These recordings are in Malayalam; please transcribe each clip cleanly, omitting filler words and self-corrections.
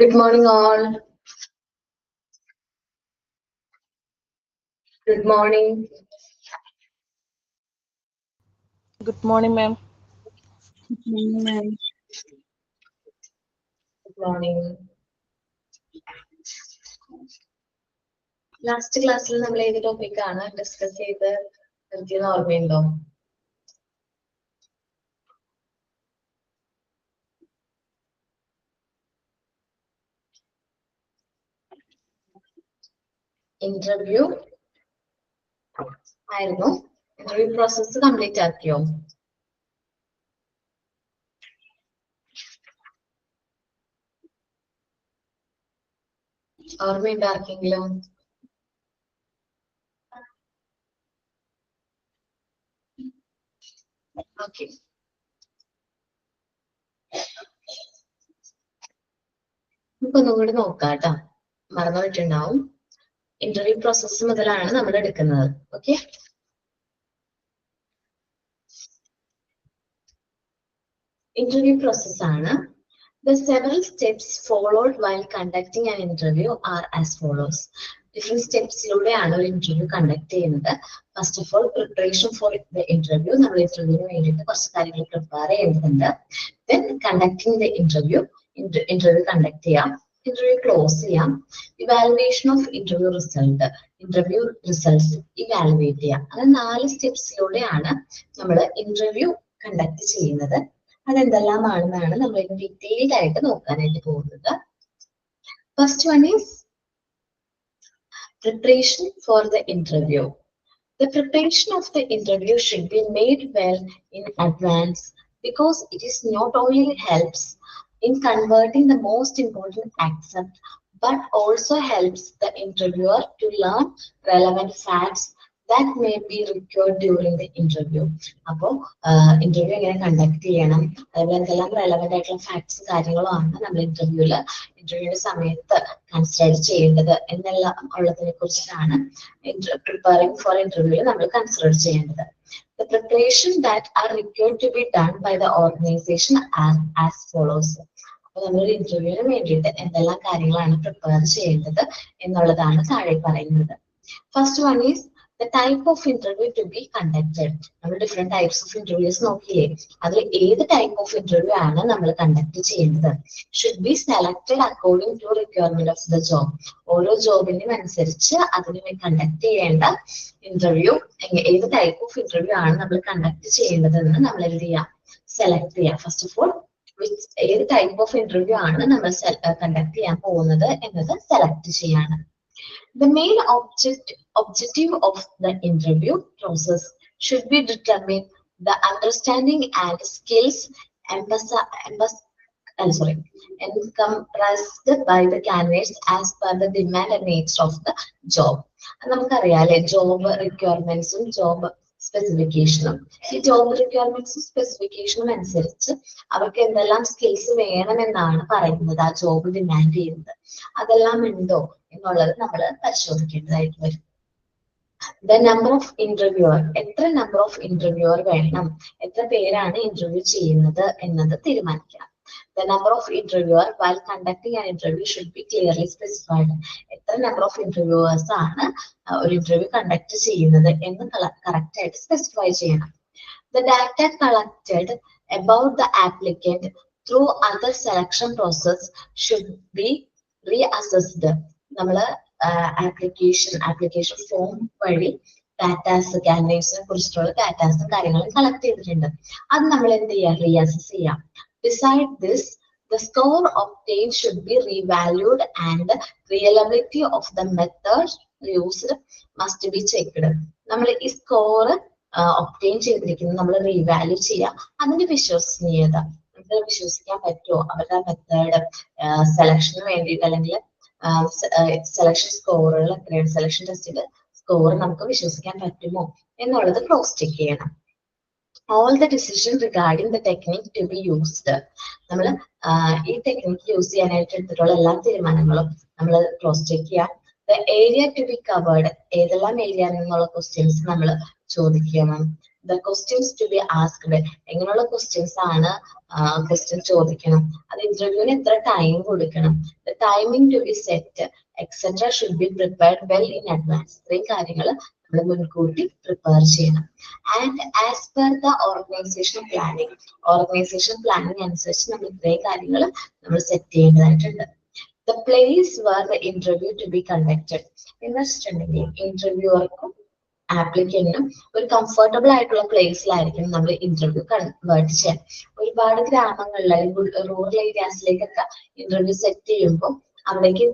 Good morning, all. Good morning. Good morning, ma'am. Good morning, ma'am. Good morning. Last ക്ലാസ്സിൽ നമ്മൾ ഏത് ടോപ്പിക്കാണ് ഡിസ്കസ് ചെയ്ത് നിർത്തിയെന്ന് ഓർമ്മയുണ്ടോ? ഇന്റർവ്യൂ ആയിരുന്നു. ഇന്റർവ്യൂ പ്രോസസ് കംപ്ലീറ്റ് ആക്കിയോ? ഓർമ്മയുണ്ടോ ആർക്കെങ്കിലും? ഓക്കെ. നമുക്കൊന്നും കൂടി നോക്കാം കേട്ടോ. മറന്നു പോയിട്ടുണ്ടാവും. ഇന്റർവ്യൂ പ്രോസസ് മുതലാണ് നമ്മൾ എടുക്കുന്നത്. ഓക്കെ. ഇന്റർവ്യൂ പ്രോസസ് ആണ്. The several steps followed while conducting an interview are as follows. Different സ്റ്റെപ്സിലൂടെയാണ് ഒരു ഇന്റർവ്യൂ കണ്ടക്ട് ചെയ്യുന്നത്. First of all preparation for the interview. നമ്മൾ ഇന്റർവ്യൂവിന് വേണ്ടിയിട്ട് കുറച്ച് കാര്യങ്ങൾ പ്രിപ്പയർ ചെയ്യേണ്ടതുണ്ട്. Then conducting the interview. Interview conduct ചെയ്യാം. ഇന്റർവ്യൂ ക്ലോസ് ചെയ്യാം. Evaluation of interview result. Interview results evaluate ചെയ്യാം. അങ്ങനെ 4 സ്റ്റെപ്സിലൂടെയാണ് നമ്മൾ ഇന്റർവ്യൂ കണ്ടക്ട് ചെയ്യുന്നത്. അതെന്തെല്ലാമാണെന്നാണ് നമ്മൾ ഡീറ്റെയിൽഡ് ആയിട്ട് നോക്കാനായിട്ട് പോകുന്നത്. First one is preparation for the interview. The preparation of the interview should be made well in advance because it is not only helps in converting the most important aspect but also helps the interviewer to learn relevant facts that may be required during the interview. അപ്പോൾ ഇന്റർവ്യൂ എങ്ങനെ കണ്ടക്ട് ചെയ്യണം, അതുപോലെ എന്തെല്ലാം റെലവെന്റ് ആയിട്ടുള്ള ഫാക്ട്സ് കാര്യങ്ങളുമാണ് നമ്മൾ ഇന്റർവ്യൂവിന്റെ സമയത്ത് കൺസിഡർ ചെയ്യേണ്ടത് എന്നെല്ലാം ഉള്ളതിനെ കുറിച്ചിട്ടാണ് പ്രിപ്പയറിംഗ് ഫോർ ഇന്റർവ്യൂവിൽ നമ്മൾ കൺസിഡർ ചെയ്യേണ്ടത്. The preparation that are required to be done by the organization are as follows. അപ്പോൾ നമ്മളൊരു ഇന്റർവ്യൂവിന് വേണ്ടിയിട്ട് എന്തെല്ലാം കാര്യങ്ങളാണ് പ്രിപ്പയർ ചെയ്യേണ്ടത് എന്നുള്ളതാണ് താഴെ പറയുന്നത്. First one is the type of interview to be conducted. നമ്മൾ ഡിഫറെന്റ് ടൈപ്സ് ഓഫ് ഇന്റർവ്യൂസ് നോക്കിയേ, അതിൽ ഏത് ടൈപ്പ് ഓഫ് ഇന്റർവ്യൂ ആണ് നമ്മൾ കണ്ടക്ട് ചെയ്യുന്നത്. Should be selected according to requirement of the job. ഓരോ ജോബിനും അനുസരിച്ച് അതിന് കണ്ടക്ട് ചെയ്യേണ്ട ഇന്റർവ്യൂ, ഏത് ടൈപ്പ് ഓഫ് ഇന്റർവ്യൂ ആണ് നമ്മൾ കണ്ടക്ട് ചെയ്യേണ്ടതെന്ന് നമ്മൾ എന്ത് ചെയ്യാം, സെലക്ട് ചെയ്യാം. ഫസ്റ്റ് ഓഫ് ഓൾ ഏത് ടൈപ്പ് ഓഫ് ഇന്റർവ്യൂ ആണ് നമ്മൾ കണ്ടക്ട് ചെയ്യാൻ പോകുന്നത് എന്നത് സെലക്ട് ചെയ്യാണ്. The main objective of the interview process should be determine the understanding and skills encompassed by the candidates as per the demand and needs of the job. നമുക്കറിയാലേ ജോബ് റിക്വയർമെന്റ്സും ജോബ് സ്പെസിഫിക്കേഷനും. ഈ ജോബ് റിക്വയർമെന്റ്സും സ്പെസിഫിക്കേഷനും അനുസരിച്ച് അവർക്ക് എന്തെല്ലാം സ്കിൽസ് വേണമെന്നാണ് പറയുന്നത്, ആ ജോബ് ഡിമാൻഡ് ചെയ്യുന്നത്. അതെല്ലാം ഉണ്ടോ എന്നുള്ളത് നമ്മൾ പരിശോധിക്കേണ്ടതായിട്ട് വരും. ദ നമ്പർ ഓഫ് ഇന്റർവ്യൂവർ, എത്ര നമ്പർ ഓഫ് ഇന്റർവ്യൂവർ വേണം, എത്ര പേരാണ് ഇന്റർവ്യൂ ചെയ്യുന്നത് എന്നത് തീരുമാനിക്കണം. The number of interviewer while conducting an interview should be clearly specified. എത്ര നമ്പർ ഓഫ് ഇന്റർവ്യൂവേഴ്സ് ആണ് ഒരു ഇന്റർവ്യൂ കണ്ടക്ട് ചെയ്യുന്നത് എന്ന് കറക്റ്റ് ആയിട്ട് സ്പെസിഫൈ ചെയ്യണം. The data collected about the applicant through other selection process should be reassessed. നമ്മള് ആപ്ലിക്കേഷൻ ഫോം വഴി ഡാറ്റാസ്, കാൻഡിഡേറ്റ്സിനെ കുറിച്ചിട്ടുള്ള ഡാറ്റാസും കാര്യങ്ങളും കളക്ട് ചെയ്തിട്ടുണ്ട്. അത് നമ്മൾ എന്ത് ചെയ്യാം, റീഅസസ് ചെയ്യാം. Besides this, the score obtained should be revalued and the reliability of the method used must be checked. നമ്മൾ ഈ സ്കോർ ഒബ്റ്റെയിൻ ചെയ്തിരിക്കുന്നത് നമ്മൾ റീവാല്യൂ ചെയ്യാം. അതിന്റെ വിശ്വസനീയത, നമുക്ക് വിശ്വസിക്കാൻ പറ്റുമോ, അവരുടെ മെത്തേഡ് സെലക്ഷന് വേണ്ടിയിട്ട് അല്ലെങ്കിൽ സെലക്ഷൻ സ്കോറുകൾ എത്രയാണ്, സെലക്ഷൻ ടെസ്റ്റിൽ സ്കോർ നമുക്ക് വിശ്വസിക്കാൻ പറ്റുമോ എന്നുള്ളത് ക്രോസ് ചെക്ക് ചെയ്യണം. All the decision regarding the technique to be used. നമ്മൾ ഈ ടെക്നിക്ക് യൂസ് ചെയ്യാനായിട്ട് എടുത്തിട്ടുള്ള എല്ലാ തീരുമാനങ്ങളും നമ്മൾ ക്രോസ് ചെക്ക് ചെയ്യാം. The area to be covered, ഏതെല്ലാം ഏരിയ എന്നുള്ള ക്വസ്റ്റ്യൻസ് നമ്മൾ ചോദിക്കണം. the questions to be asked, എങ്ങനെയുള്ള questions ആണ് question ചോദിക്കണം, അത് ഇന്റർവ്യൂവിന് എത്ര ടൈം കൊടുക്കണം, the timing to be set, etc. should be prepared well in advance. ഇത്രയും കാര്യങ്ങൾ നമ്മൾ മുൻകൂട്ടി പ്രിപ്പയർ ചെയ്യണം. And as per the organisation planning അനുസരിച്ച് നമ്മൾ ഇത്രയും കാര്യങ്ങൾ നമ്മൾ സെറ്റ് ചെയ്യേണ്ടതായിട്ടുണ്ട്. The place where the interview to be conducted എന്ന് വെച്ചിട്ടുണ്ടെങ്കിൽ ഇന്റർവ്യൂവർക്കും ആപ്ലിക്കന്റിനും ഒരു കംഫർട്ടബിൾ ആയിട്ടുള്ള പ്ലേസിലായിരിക്കും നമ്മൾ ഇന്റർവ്യൂ കൺവേർട്ട് ചെയ്യാൻ. ഒരുപാട് ഗ്രാമങ്ങളിൽ അല്ലെങ്കിൽ റൂറൽ ഏരിയാസിലേക്കൊക്കെ ഇന്റർവ്യൂ സെറ്റ് ചെയ്യുമ്പോൾ അവിടേക്ക്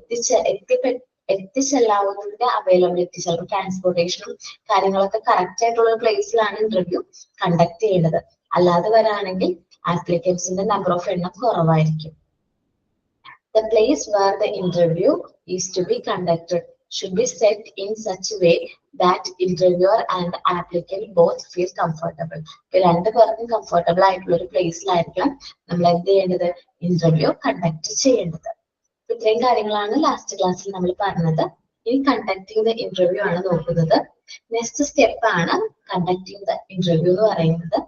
എത്തിച്ചെല്ലാവുന്നതിന്റെ അവൈലബിലിറ്റി, ചിലപ്പോൾ ട്രാൻസ്പോർട്ടേഷനും കാര്യങ്ങളൊക്കെ കറക്റ്റ് ആയിട്ടുള്ള പ്ലേസിലാണ് ഇന്റർവ്യൂ കണ്ടക്ട് ചെയ്യേണ്ടത്. അല്ലാതെ വരാണെങ്കിൽ ആപ്ലിക്കൻസിന്റെ നമ്പർ ഓഫ് എണ്ണം കുറവായിരിക്കും. The place where the interview is to be conducted should be set in such a way that interviewer and the applicant both feel comfortable. രണ്ടു പേർക്കും കംഫർട്ടബിൾ ആയിട്ടുള്ള ഒരു പ്ലേസിലായിരിക്കണം നമ്മൾ എന്ത് ചെയ്യേണ്ടത്, ഇന്റർവ്യൂ കണ്ടക്ട് ചെയ്യേണ്ടത്. ഇത്രയും കാര്യങ്ങളാണ് ലാസ്റ്റ് ക്ലാസ്സിൽ നമ്മൾ പറഞ്ഞത്. ഇനി കണ്ടക്ടിങ് ദ ഇന്റർവ്യൂ ആണ് നോക്കുന്നത്. നെക്സ്റ്റ് സ്റ്റെപ്പ് ആണ് കണ്ടക്ടിങ് ദ ഇന്റർവ്യൂ എന്ന് പറയുന്നത്.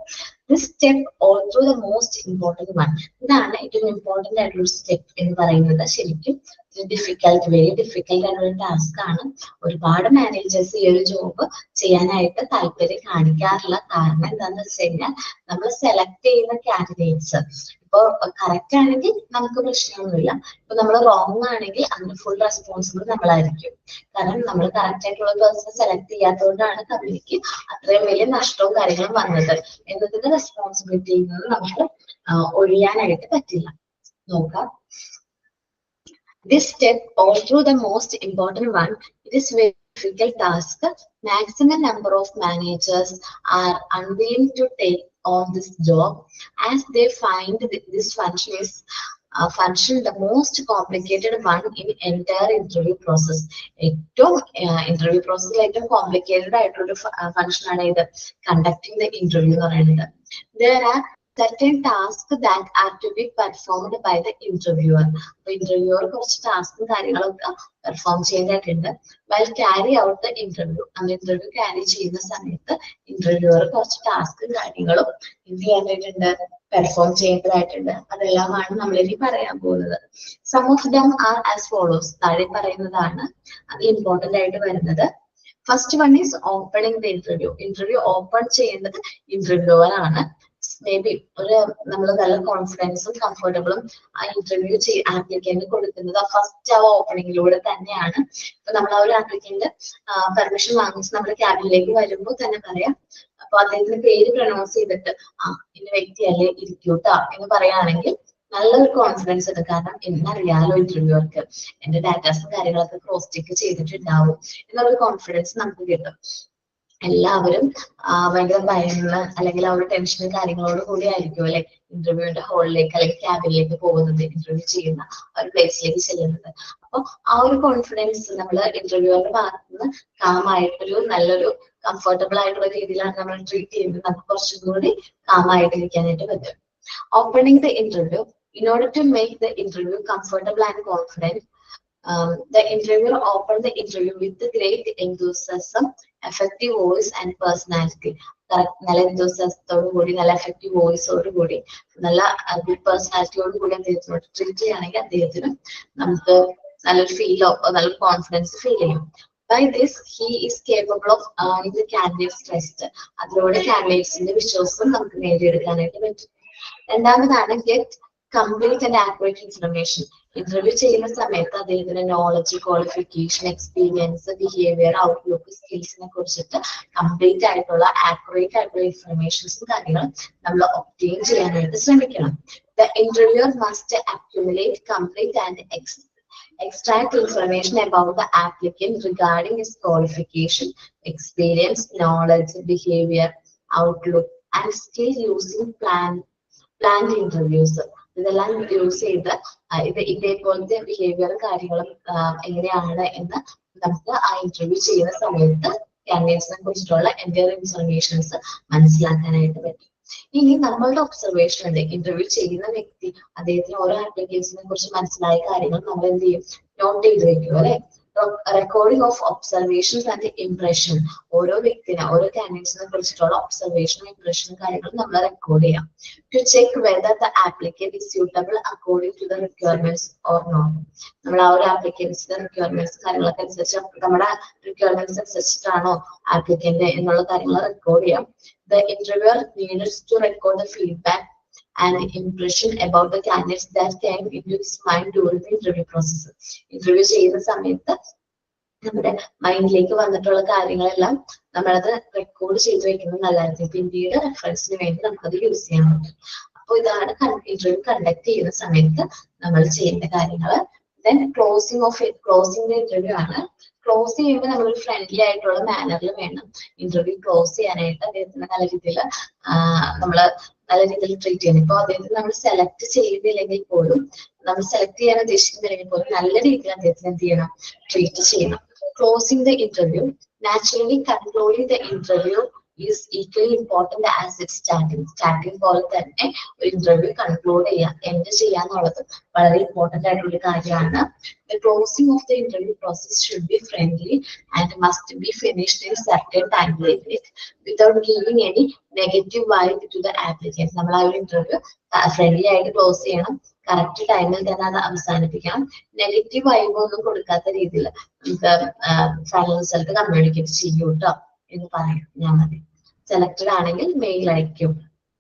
This step also the most important one. ഇതാണ് ഏറ്റവും ഇമ്പോർട്ടന്റ് ആയിട്ടുള്ള സ്റ്റെപ്പ് എന്ന് പറയുന്നത്. ശരിക്കും വെരി ഡിഫിക്കൽട്ട് ആയിട്ടുള്ള ടാസ്ക് ആണ്. ഒരുപാട് മാനേജേഴ്സ് ഈ ഒരു ജോബ് ചെയ്യാനായിട്ട് താല്പര്യം കാണിക്കാറില്ല. കാരണം എന്താണെന്ന് വെച്ച് കഴിഞ്ഞാൽ നമ്മൾ സെലക്ട് ചെയ്യുന്ന കാൻഡിഡേറ്റ്സ് ഇപ്പൊ കറക്റ്റ് ആണെങ്കിൽ നമുക്ക് പ്രശ്നമൊന്നുമില്ല. ഇപ്പൊ നമ്മൾ റോങ് ആണെങ്കിൽ അതിന് ഫുൾ റെസ്പോൺസിബിൾ നമ്മളായിരിക്കും. കാരണം നമ്മൾ കറക്റ്റ് ആയിട്ടുള്ള പേഴ്സണെ സെലക്ട് ചെയ്യാത്തതുകൊണ്ടാണ് കമ്പനിക്ക് അത്രയും വലിയ നഷ്ടവും കാര്യങ്ങളും വന്നത് എന്നതിന്റെ റെസ്പോൺസിബിലിറ്റിയിൽ നിന്ന് നമുക്ക് ഒഴിയാനായിട്ട് പറ്റില്ല. നോക്കാം. This step, although the most important one, it is very difficult task. Maximum number of managers are unwilling to take on this job as they find this function the most complicated one in entire interview process. ഏറ്റവും ഇന്റർവ്യൂ പ്രോസസ്സിൽ ഏറ്റവും കോംപ്ലിക്കേറ്റഡ് ആയിട്ടുള്ള ഫംഗ്ഷൻ ആണ് ഇത് കണ്ടക്ടിങ് ദ ഇന്റർവ്യൂ എന്ന് പറയുന്നത്. There are certain tasks that are to be performed by the interviewer. അപ്പൊ ഇന്റർവ്യൂവർ കുറച്ച് ടാസ്കും കാര്യങ്ങളൊക്കെ പെർഫോം ചെയ്യേണ്ടതായിട്ടുണ്ട്. while carry out the interview, interview carry ചെയ്യുന്ന സമയത്ത് ഇന്റർവ്യൂവർ കുറച്ച് ടാസ്കും കാര്യങ്ങളും എന്ത് ചെയ്യാനായിട്ടുണ്ട്, പെർഫോം ചെയ്യേണ്ടതായിട്ടുണ്ട്. അതെല്ലാമാണ് നമ്മൾ ഇനി പറയാൻ പോകുന്നത്. some of them are as follows. താഴെ പറയുന്നതാണ് അത് ഇമ്പോർട്ടന്റ് ആയിട്ട് വരുന്നത്. First one is opening the interview. Interview open ചെയ്യേണ്ടത് ഇന്റർവ്യൂവർ ആണ്. മേ ബി ഒരു നമ്മൾ നല്ല കോൺഫിഡൻസും കംഫർട്ടബിളും ആ ഇന്റർവ്യൂ ആപ്ലിക്കന്റ് കൊടുക്കുന്നത് ഫസ്റ്റ് ആ ഓപ്പണിംഗിലൂടെ തന്നെയാണ്. ഇപ്പൊ നമ്മൾ ആ ഒരു ആപ്ലിക്കന്റ് പെർമിഷൻ വാങ്ങിച്ച് നമ്മുടെ ക്യാബിനിലേക്ക് വരുമ്പോൾ തന്നെ പറയാം. അപ്പൊ അദ്ദേഹത്തിന്റെ പേര് പ്രൊനൗൺസ് ചെയ്തിട്ട് ഇന്ന വ്യക്തിയല്ലേ ഇരിക്കൂട്ടാ എന്ന് പറയുകയാണെങ്കിൽ നല്ലൊരു കോൺഫിഡൻസ് ഉണ്ട്. കാരണം എന്നറിയാലോ ഇന്റർവ്യൂവർക്ക് എന്റെ ഡാറ്റാസും കാര്യങ്ങളൊക്കെ ക്രോസ് ചെക്ക് ചെയ്തിട്ടുണ്ടാവും എന്നുള്ളൊരു കോൺഫിഡൻസ് നമുക്ക് കിട്ടും. എല്ലാവരും ഭയങ്കര ഭയന്ന് അല്ലെങ്കിൽ ആ ഒരു ടെൻഷനും കാര്യങ്ങളോട് കൂടി ആയിരിക്കും അല്ലെ ഇന്റർവ്യൂവിന്റെ ഹാളിലേക്ക് അല്ലെങ്കിൽ ക്യാബിനിലേക്ക് പോകുന്നത്, ഇന്റർവ്യൂ ചെയ്യുന്ന ഒരു പ്ലേസിലേക്ക് ചെല്ലുന്നത്. അപ്പൊ ആ ഒരു കോൺഫിഡൻസ് നമ്മൾ ഇന്റർവ്യൂവിന്റെ ഭാഗത്ത് നിന്ന് കാമായിട്ടൊരു നല്ലൊരു കംഫർട്ടബിൾ ആയിട്ടുള്ള രീതിയിലാണ് നമ്മൾ ട്രീറ്റ് ചെയ്യുന്നത്. നമുക്ക് കുറച്ചും കൂടി കാമായിട്ടിരിക്കാനായിട്ട് പറ്റും. Opening the interview. In order to make the interview comfortable and confident, the interviewer opened the interview with the great enthusiasm, effective voice and personality. നല്ല enthusiasmത്തോടു കൂടി, നല്ല effective voiceോടു കൂടി, നല്ല good personalityയോടു കൂടി അദ്ദേഹത്തിനോട് ട്രീറ്റ് ചെയ്യുകയാണെങ്കിൽ അദ്ദേഹത്തിന് നമുക്ക് നല്ലൊരു ഫീലോ നല്ലൊരു കോൺഫിഡൻസ് ഫീൽ ചെയ്യും. By this, he is capable of earning the candidate's trust. അതിലൂടെ കാൻഡിഡേറ്റ്സിന്റെ വിശ്വാസം നമുക്ക് നേടിയെടുക്കാനായിട്ട് പറ്റും. രണ്ടാമതാണ് get complete and accurate information. Interview ചെയ്യുന്ന സമയത്ത് അദ്ദേഹത്തിന്റെ knowledge, qualification, experience, behaviour, outlook, സ്കിൽസിനെ കുറിച്ചിട്ട് കംപ്ലീറ്റ് ആയിട്ടുള്ള ആക്യുറേറ്റ് ആയിട്ടുള്ള ഇൻഫർമേഷൻസും കാര്യങ്ങളും നമ്മൾ ഒബ്റ്റെയിൻ ചെയ്യാനായിട്ട് ശ്രമിക്കണം. The interviewer must accumulate complete and extract information about the applicant regarding his qualification, experience, knowledge, behavior, outlook, and skill using planned interviews. ഇതെല്ലാം യൂസ് ചെയ്ത് ഇതേപോലത്തെ ബിഹേവിയറും കാര്യങ്ങളും എങ്ങനെയാണ് എന്ന് നമുക്ക് ആ ഇന്റർവ്യൂ ചെയ്യുന്ന സമയത്ത് കാൻഡിഡേറ്റ്സിനെ കുറിച്ചിട്ടുള്ള എന്റർ ഇൻഫർമേഷൻസ് മനസ്സിലാക്കാനായിട്ട് പറ്റും. ഇനി നമ്മളുടെ ഒബ്സർവേഷൻ ഉണ്ട്, ഇന്റർവ്യൂ ചെയ്യുന്ന വ്യക്തി അദ്ദേഹത്തിന് ഓരോ ആപ്ലിക്കേഷനെ കുറിച്ച് മനസ്സിലായ കാര്യങ്ങൾ നമ്മൾ എന്ത് ചെയ്യും, നോട്ട് ചെയ്ത് വെക്കും അല്ലെ. recording of observations and impression. ഓരോ വ്യക്തിനെ ഓരോ കാൻഡിഡേറ്റ്സിനെ കുറിച്ചിട്ടുള്ള ഒബ്സർവേഷൻ ഇംപ്രഷൻ കാര്യങ്ങൾ നമ്മൾ റെക്കോർഡ് ചെയ്യാം. To check whether the applicant is suitable according to the requirements or not. നമ്മൾ ആ ഒരു ആപ്ലിക്കൻസിന്റെ റിക്വയർമെന്റ്സ് കാര്യങ്ങളൊക്കെ അനുസരിച്ച് നമ്മുടെ റിക്വയർമെന്റ്സ് അനുസരിച്ചിട്ടാണോ ആപ്ലിക്കന്റ് എന്നുള്ള കാര്യങ്ങൾ റെക്കോർഡ് ചെയ്യാം. The interviewer needs to record the feedback and impression about the candidates that came into his mind during the interview process. Interview ചെയ്യുന്ന സമയത്ത് നമ്മുടെ മൈൻഡിലേക്ക് വന്നിട്ടുള്ള കാര്യങ്ങളെല്ലാം നമ്മളത് റെക്കോർഡ് ചെയ്ത് വെക്കുന്നത് നല്ലതായിരിക്കും. പിന്നീട് റെഫറൻസിന് വേണ്ടി നമുക്കത് യൂസ് ചെയ്യാൻ പറ്റും. അപ്പോൾ ഇതാണ് ഇന്റർവ്യൂ കണ്ടക്ട് ചെയ്യുന്ന സമയത്ത് നമ്മൾ ചെയ്യേണ്ട കാര്യങ്ങൾ. ദെൻ ക്ലോസിംഗ് ഇന്റർവ്യൂ ആണ്. ക്ലോസ് ചെയ്യുമ്പോൾ നമ്മൾ ഫ്രണ്ട്ലി ആയിട്ടുള്ള മാനറിൽ വേണം ഇന്റർവ്യൂ ക്ലോസ് ചെയ്യാനായിട്ട്. അദ്ദേഹത്തിന് നല്ല രീതിയിൽ ട്രീറ്റ് ചെയ്യണം. ഇപ്പൊ അദ്ദേഹത്തിന് നമ്മൾ സെലക്ട് ചെയ്തില്ലെങ്കിൽ പോലും, നമ്മൾ സെലക്ട് ചെയ്യാൻ ഉദ്ദേശിക്കുന്നില്ലെങ്കിൽ പോലും നല്ല രീതിയിൽ അദ്ദേഹത്തിന് എന്ത് ചെയ്യണം, ട്രീറ്റ് ചെയ്യണം. Closing the interview. Naturally, concluding the interview is equally important as its starting. Starting പോലെ തന്നെ ഒരു ഇന്റർവ്യൂ കൺക്ലൂഡ് ചെയ്യുക, എൻഡ് ചെയ്യുക എന്നുള്ളത് വളരെ ഇമ്പോർട്ടന്റ് ആയിട്ടുള്ള കാര്യമാണ്. The closing of the interview process should be friendly and must be finished in certain time limit without giving any negative vibe to the applicant. നമ്മൾ ആ ഒരു ഇന്റർവ്യൂ ഫ്രണ്ട്ലി ആയിട്ട് ക്ലോസ് ചെയ്യണം, കറക്റ്റ് ടൈമിൽ തന്നെ അത് അവസാനിപ്പിക്കണം. നെഗറ്റീവ് വൈബ് ഒന്നും കൊടുക്കാത്ത രീതിയിൽ നമുക്ക് ഫൈനൽ റിസൾട്ട് കമ്മ്യൂണിക്കേറ്റ് ചെയ്യൂട്ടോ എന്ന് പറയാം മതി. സെലക്ടഡ് ആണെങ്കിൽ മെയിൽ അയക്കും,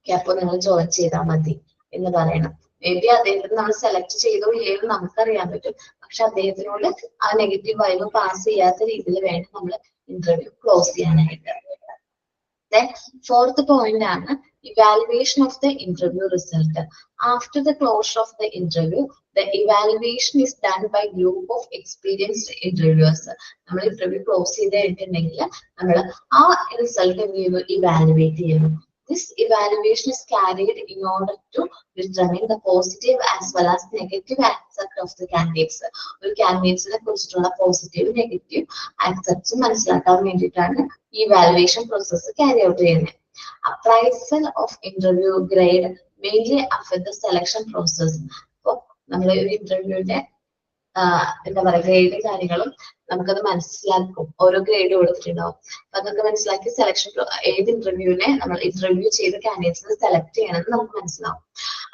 അപ്പൊ നിങ്ങൾ ജോയിൻ ചെയ്താൽ മതി എന്ന് പറയണം. മേ ബി അദ്ദേഹത്തിന് നമ്മൾ സെലക്ട് ചെയ്തോ ഇല്ലയോ നമുക്കറിയാൻ പറ്റും, പക്ഷെ അദ്ദേഹത്തിനോട് ആ നെഗറ്റീവ് വൈബ് പാസ് ചെയ്യാത്ത രീതിയിൽ വേണം നമ്മൾ ഇന്റർവ്യൂ ക്ലോസ് ചെയ്യാനായിട്ട്. Then fourth point ആണ് evaluation of the interview result. After the closure of the interview, the evaluation is done by group of experienced interviewers. നമ്മൾ ഇന്റർവ്യൂ ക്ലോസ് ചെയ്ത് കഴിഞ്ഞിട്ടുണ്ടെങ്കിൽ നമ്മൾ ആ റിസൾട്ട് ഇവാലുവേറ്റ് ചെയ്യണം. This evaluation is carried in order to determine the positive as well as negative aspect of the candidates. ഒരു കാൻഡിഡേറ്റ്സിനെ കുറിച്ചിട്ടുള്ള പോസിറ്റീവ് നെഗറ്റീവ് ആസ്പെക്ട്സ് മനസ്സിലാക്കാൻ വേണ്ടിയിട്ടാണ് ഈ ഇവാലുവേഷൻ പ്രോസസ്സ് ക്യാരി ഔട്ട് ചെയ്യുന്നത്. Appraisal of interview grade mainly affect the selection process. അപ്പോൾ നമ്മൾ ഒരു ഇന്റർവ്യൂവിന്റെ എന്താ പറയുക ഗ്രേഡ് കാര്യങ്ങളും നമുക്കത് മനസ്സിലാക്കും. ഓരോ ഗ്രേഡ് കൊടുത്തിട്ടുണ്ടാവും, അപ്പൊ അതൊക്കെ മനസ്സിലാക്കി സെലക്ഷൻ ഏത് ഇന്റർവ്യൂവിനെ നമ്മൾ ഇന്റർവ്യൂ ചെയ്ത കാൻഡിഡേറ്റ്സിനെ സെലക്ട് ചെയ്യണമെന്ന് നമുക്ക് മനസ്സിലാവും.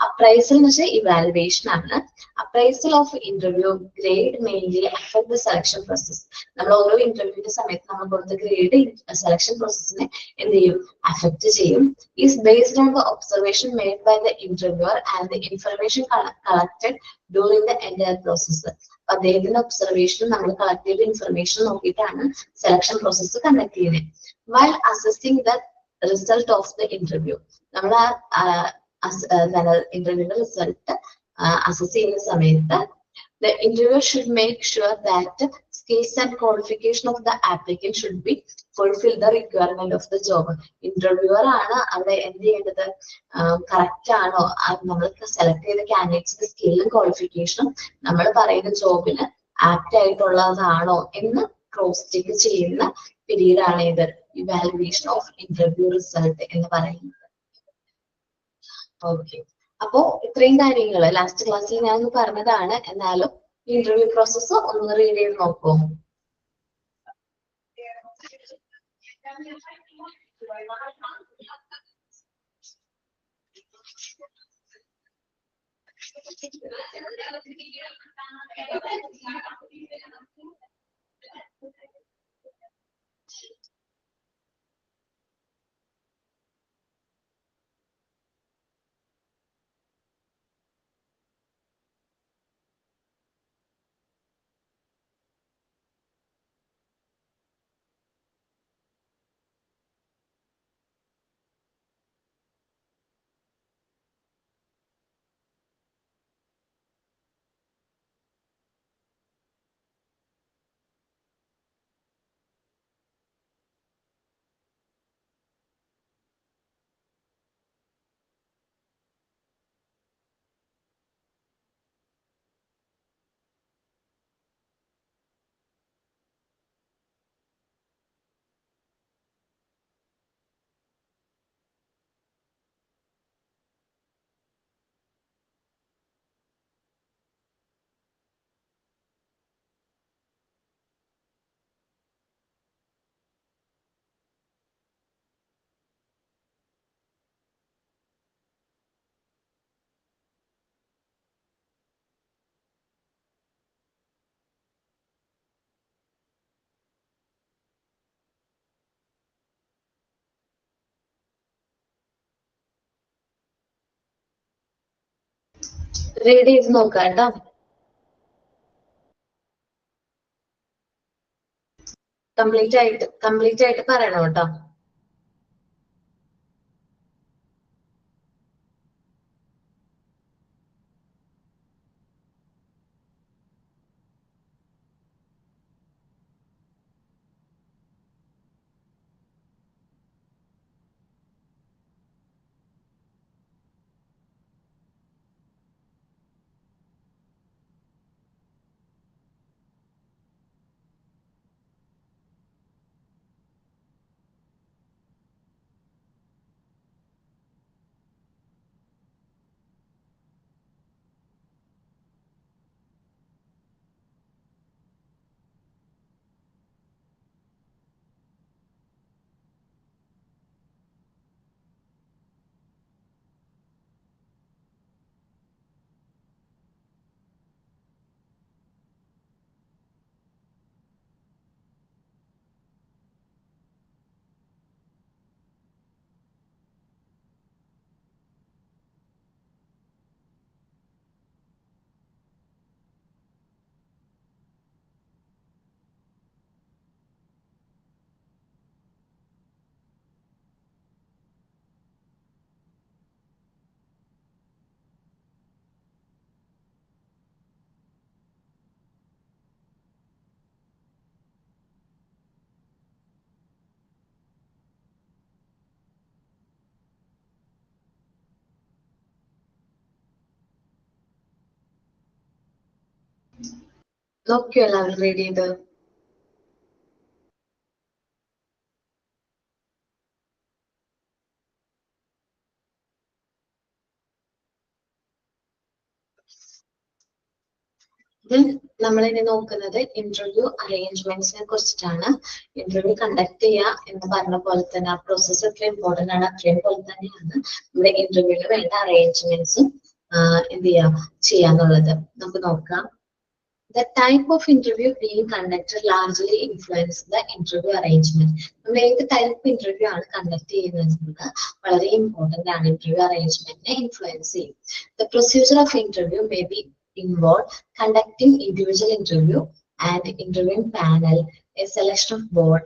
അപ്രൈസൽ എന്ന് വെച്ചാൽ ഇവാലുവേഷൻ ആണ്. Appraisal of interview grade mainly affect the selection process. നമ്മൾ ഓരോ ഇന്റർവ്യൂവിന്റെ സമയത്ത് നമ്മൾ കൊടുത്ത ഗ്രേഡ് സെലക്ഷൻ പ്രോസസ്സിനെ എന്ത് ചെയ്യും, അഫക്ട് ചെയ്യും. Is based on the observation made by the interviewer and the information collected during the entire process. അദ്ദേഹത്തിന്റെ ഒബ്സർവേഷനും നമ്മൾ കളക്ട് ചെയ്ത ഇൻഫർമേഷൻ നോക്കിയിട്ടാണ് സെലക്ഷൻ പ്രോസസ്സ് കണ്ടക്ട് ചെയ്യുന്നത്. While assessing the result of the interview, നമ്മൾ ഇന്റർവ്യൂവിന്റെ റിസൾട്ട് അസസ് ചെയ്യുന്ന സമയത്ത് the interviewer should make sure that skills and qualification of the applicant should be fulfill the requirement of the job. Interviewer ആണ് അവിടെ എന്ത് ചെയ്യേണ്ടത്, കറക്റ്റ് ആണോ നമ്മൾ സെലക്ട് ചെയ്ത കാൻഡിഡേറ്റ്സിന്റെ സ്കില്ലും ക്വാളിഫിക്കേഷനും നമ്മൾ പറയുന്ന ജോബിന് ആപ്റ്റ് ആയിട്ടുള്ളതാണോ എന്ന് ക്രോസ് ചെക്ക് ചെയ്യുന്ന പീരീഡ് ആണ് ഇത് ഇവാലുവേഷൻ ഓഫ് ഇന്റർവ്യൂ റിസൾട്ട് എന്ന് പറയുന്നത്. ഓക്കെ, അപ്പോ ഇത്രയും കാര്യങ്ങൾ ലാസ്റ്റ് ക്ലാസ്സിൽ ഞാൻ ഒന്ന് പറഞ്ഞതാണ്. എന്നാലും ഇന്റർവ്യൂ പ്രോസസ്സ് ഒന്ന് റീഡ് ചെയ്ത് നോക്കൂ. റീഡ് ചെയ്ത് നോക്കാം കേട്ടോ. കംപ്ലീറ്റ് ആയിട്ട് പറയണം കേട്ടോ. നോക്കിയോ എല്ലാവരും റീഡ് ചെയ്ത്? നമ്മളിനി നോക്കുന്നത് ഇന്റർവ്യൂ അറേഞ്ച്മെന്റ്സിനെ കുറിച്ചിട്ടാണ്. ഇന്റർവ്യൂ കണ്ടക്ട് ചെയ്യുക എന്ന് പറഞ്ഞ പോലെ തന്നെ ആ പ്രോസസ്സ് എത്ര ഇമ്പോർട്ടന്റ് ആണ് അത്രയും പോലെ തന്നെയാണ് നമ്മുടെ ഇന്റർവ്യൂവിന് വേണ്ട അറേഞ്ച്മെന്റ്സും എന്ത് ചെയ്യാന്നുള്ളത്. നമുക്ക് നോക്കാം. The type of interview being conducted largely influence the interview arrangement. നമ്മൾ ഏത് ടൈപ്പ് ഇന്റർവ്യൂ ആണ് കണ്ടക്ട് ചെയ്യുന്നത് വളരെ ഇമ്പോർട്ടന്റ് ആണ്. ഇന്റർവ്യൂ അറേഞ്ച്മെന്റിനെ ഇൻഫ്ലുവൻസ് ചെയ്യും. The procedure of interview may be involve conducting individual interview and interviewing panel, a selection of board,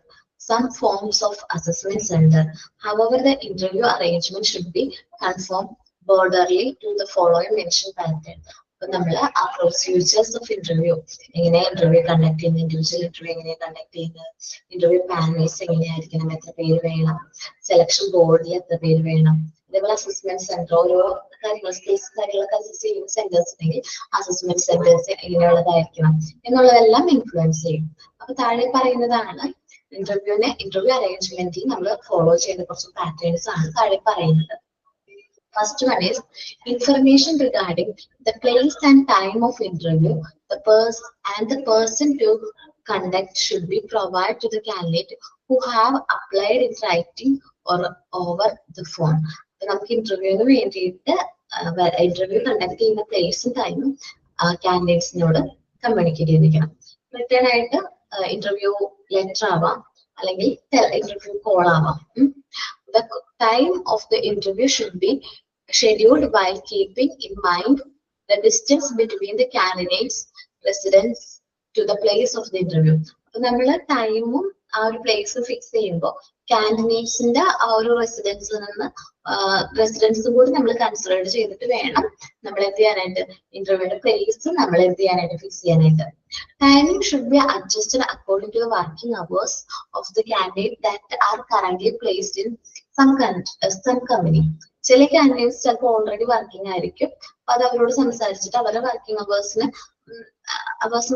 some forms of assessment center. However, the interview arrangement should be conform borderly to the following mentioned pattern. അപ്പൊ നമ്മള് ആ പ്രൊസീജിയേഴ്സ് ഓഫ് ഇന്റർവ്യൂ, എങ്ങനെ ഇന്റർവ്യൂ കണ്ടക്ട് ചെയ്യുന്നത്, ഇൻഡിവിജ്വൽ ഇന്റർവ്യൂ എങ്ങനെ കണ്ടക്ട് ചെയ്യുന്നത്, ഇന്റർവ്യൂ പാനൽസ് എങ്ങനെയായിരിക്കണം, എത്ര പേര് വേണം, സെലക്ഷൻ ബോർഡിൽ എത്ര പേര് വേണം, അതേപോലെ അസസ്മെന്റ് സെന്റർ, ഓരോ കാര്യങ്ങൾ സ്കിൽസ് കാര്യങ്ങളൊക്കെ അസസ് ചെയ്യുന്ന സെന്റേഴ്സ് ഉണ്ടെങ്കിൽ അസസ്മെന്റ് സെന്റേഴ്സ് എങ്ങനെയുള്ളതായിരിക്കണം എന്നുള്ളതെല്ലാം ഇൻഫ്ലുവൻസ് ചെയ്യും. അപ്പൊ താഴെ പറയുന്നതാണ് ഇന്റർവ്യൂ അറേഞ്ച്മെന്റിൽ നമ്മൾ ഫോളോ ചെയ്യുന്ന കുറച്ച് പാറ്റേൺസ് ആണ് താഴെ പറയുന്നത്. First one is information regarding the place and time of interview. The person to conduct should be provided to the candidate who have applied in writing or over the phone. നമുക്ക് ഇന്റർവ്യൂവിന് വേണ്ടിയിട്ട് ഇന്റർവ്യൂ കണ്ടക്ട് ചെയ്യുന്ന പ്ലേസും ടൈമും കാൻഡിഡേറ്റ്സിനോട് കമ്മ്യൂണിക്കേറ്റ് ചെയ്തിരിക്കണം. റിട്ടേൺ ആയിട്ട് ഇന്റർവ്യൂ ലെറ്റർ ആവാം, അല്ലെങ്കിൽ ഇന്റർവ്യൂ കോൾ ആവാം. The time of the interview should be scheduled while keeping in mind the distance between the candidate's residence to the place of the interview. അപ്പൊ നമ്മൾ ടൈമും ആ ഒരു പ്ലേസും ഫിക്സ് ചെയ്യുമ്പോൾ കാൻഡിഡേറ്റ്സിന്റെ ആ ഒരു റെസിഡൻസും കൂടി നമ്മൾ കൺസിഡർ ചെയ്തിട്ട് വേണം നമ്മൾ എന്ത് ചെയ്യാനായിട്ട് ഇന്റർവ്യൂയുടെ പ്ലേസ് നമ്മൾ എന്ത് ചെയ്യാനായിട്ട് ഫിക്സ് ചെയ്യാനായിട്ട്. Timing should be adjusted according to the working hours of the candidate that are currently placed in some company. ചില കാൻഡിഡേറ്റ്സ് ചിലപ്പോൾ ഓൾറെഡി വർക്കിംഗ് ആയിരിക്കും. അപ്പൊ അത് അവരോട് സംസാരിച്ചിട്ട് അവരുടെ വർക്കിംഗ് അവേഴ്സിന്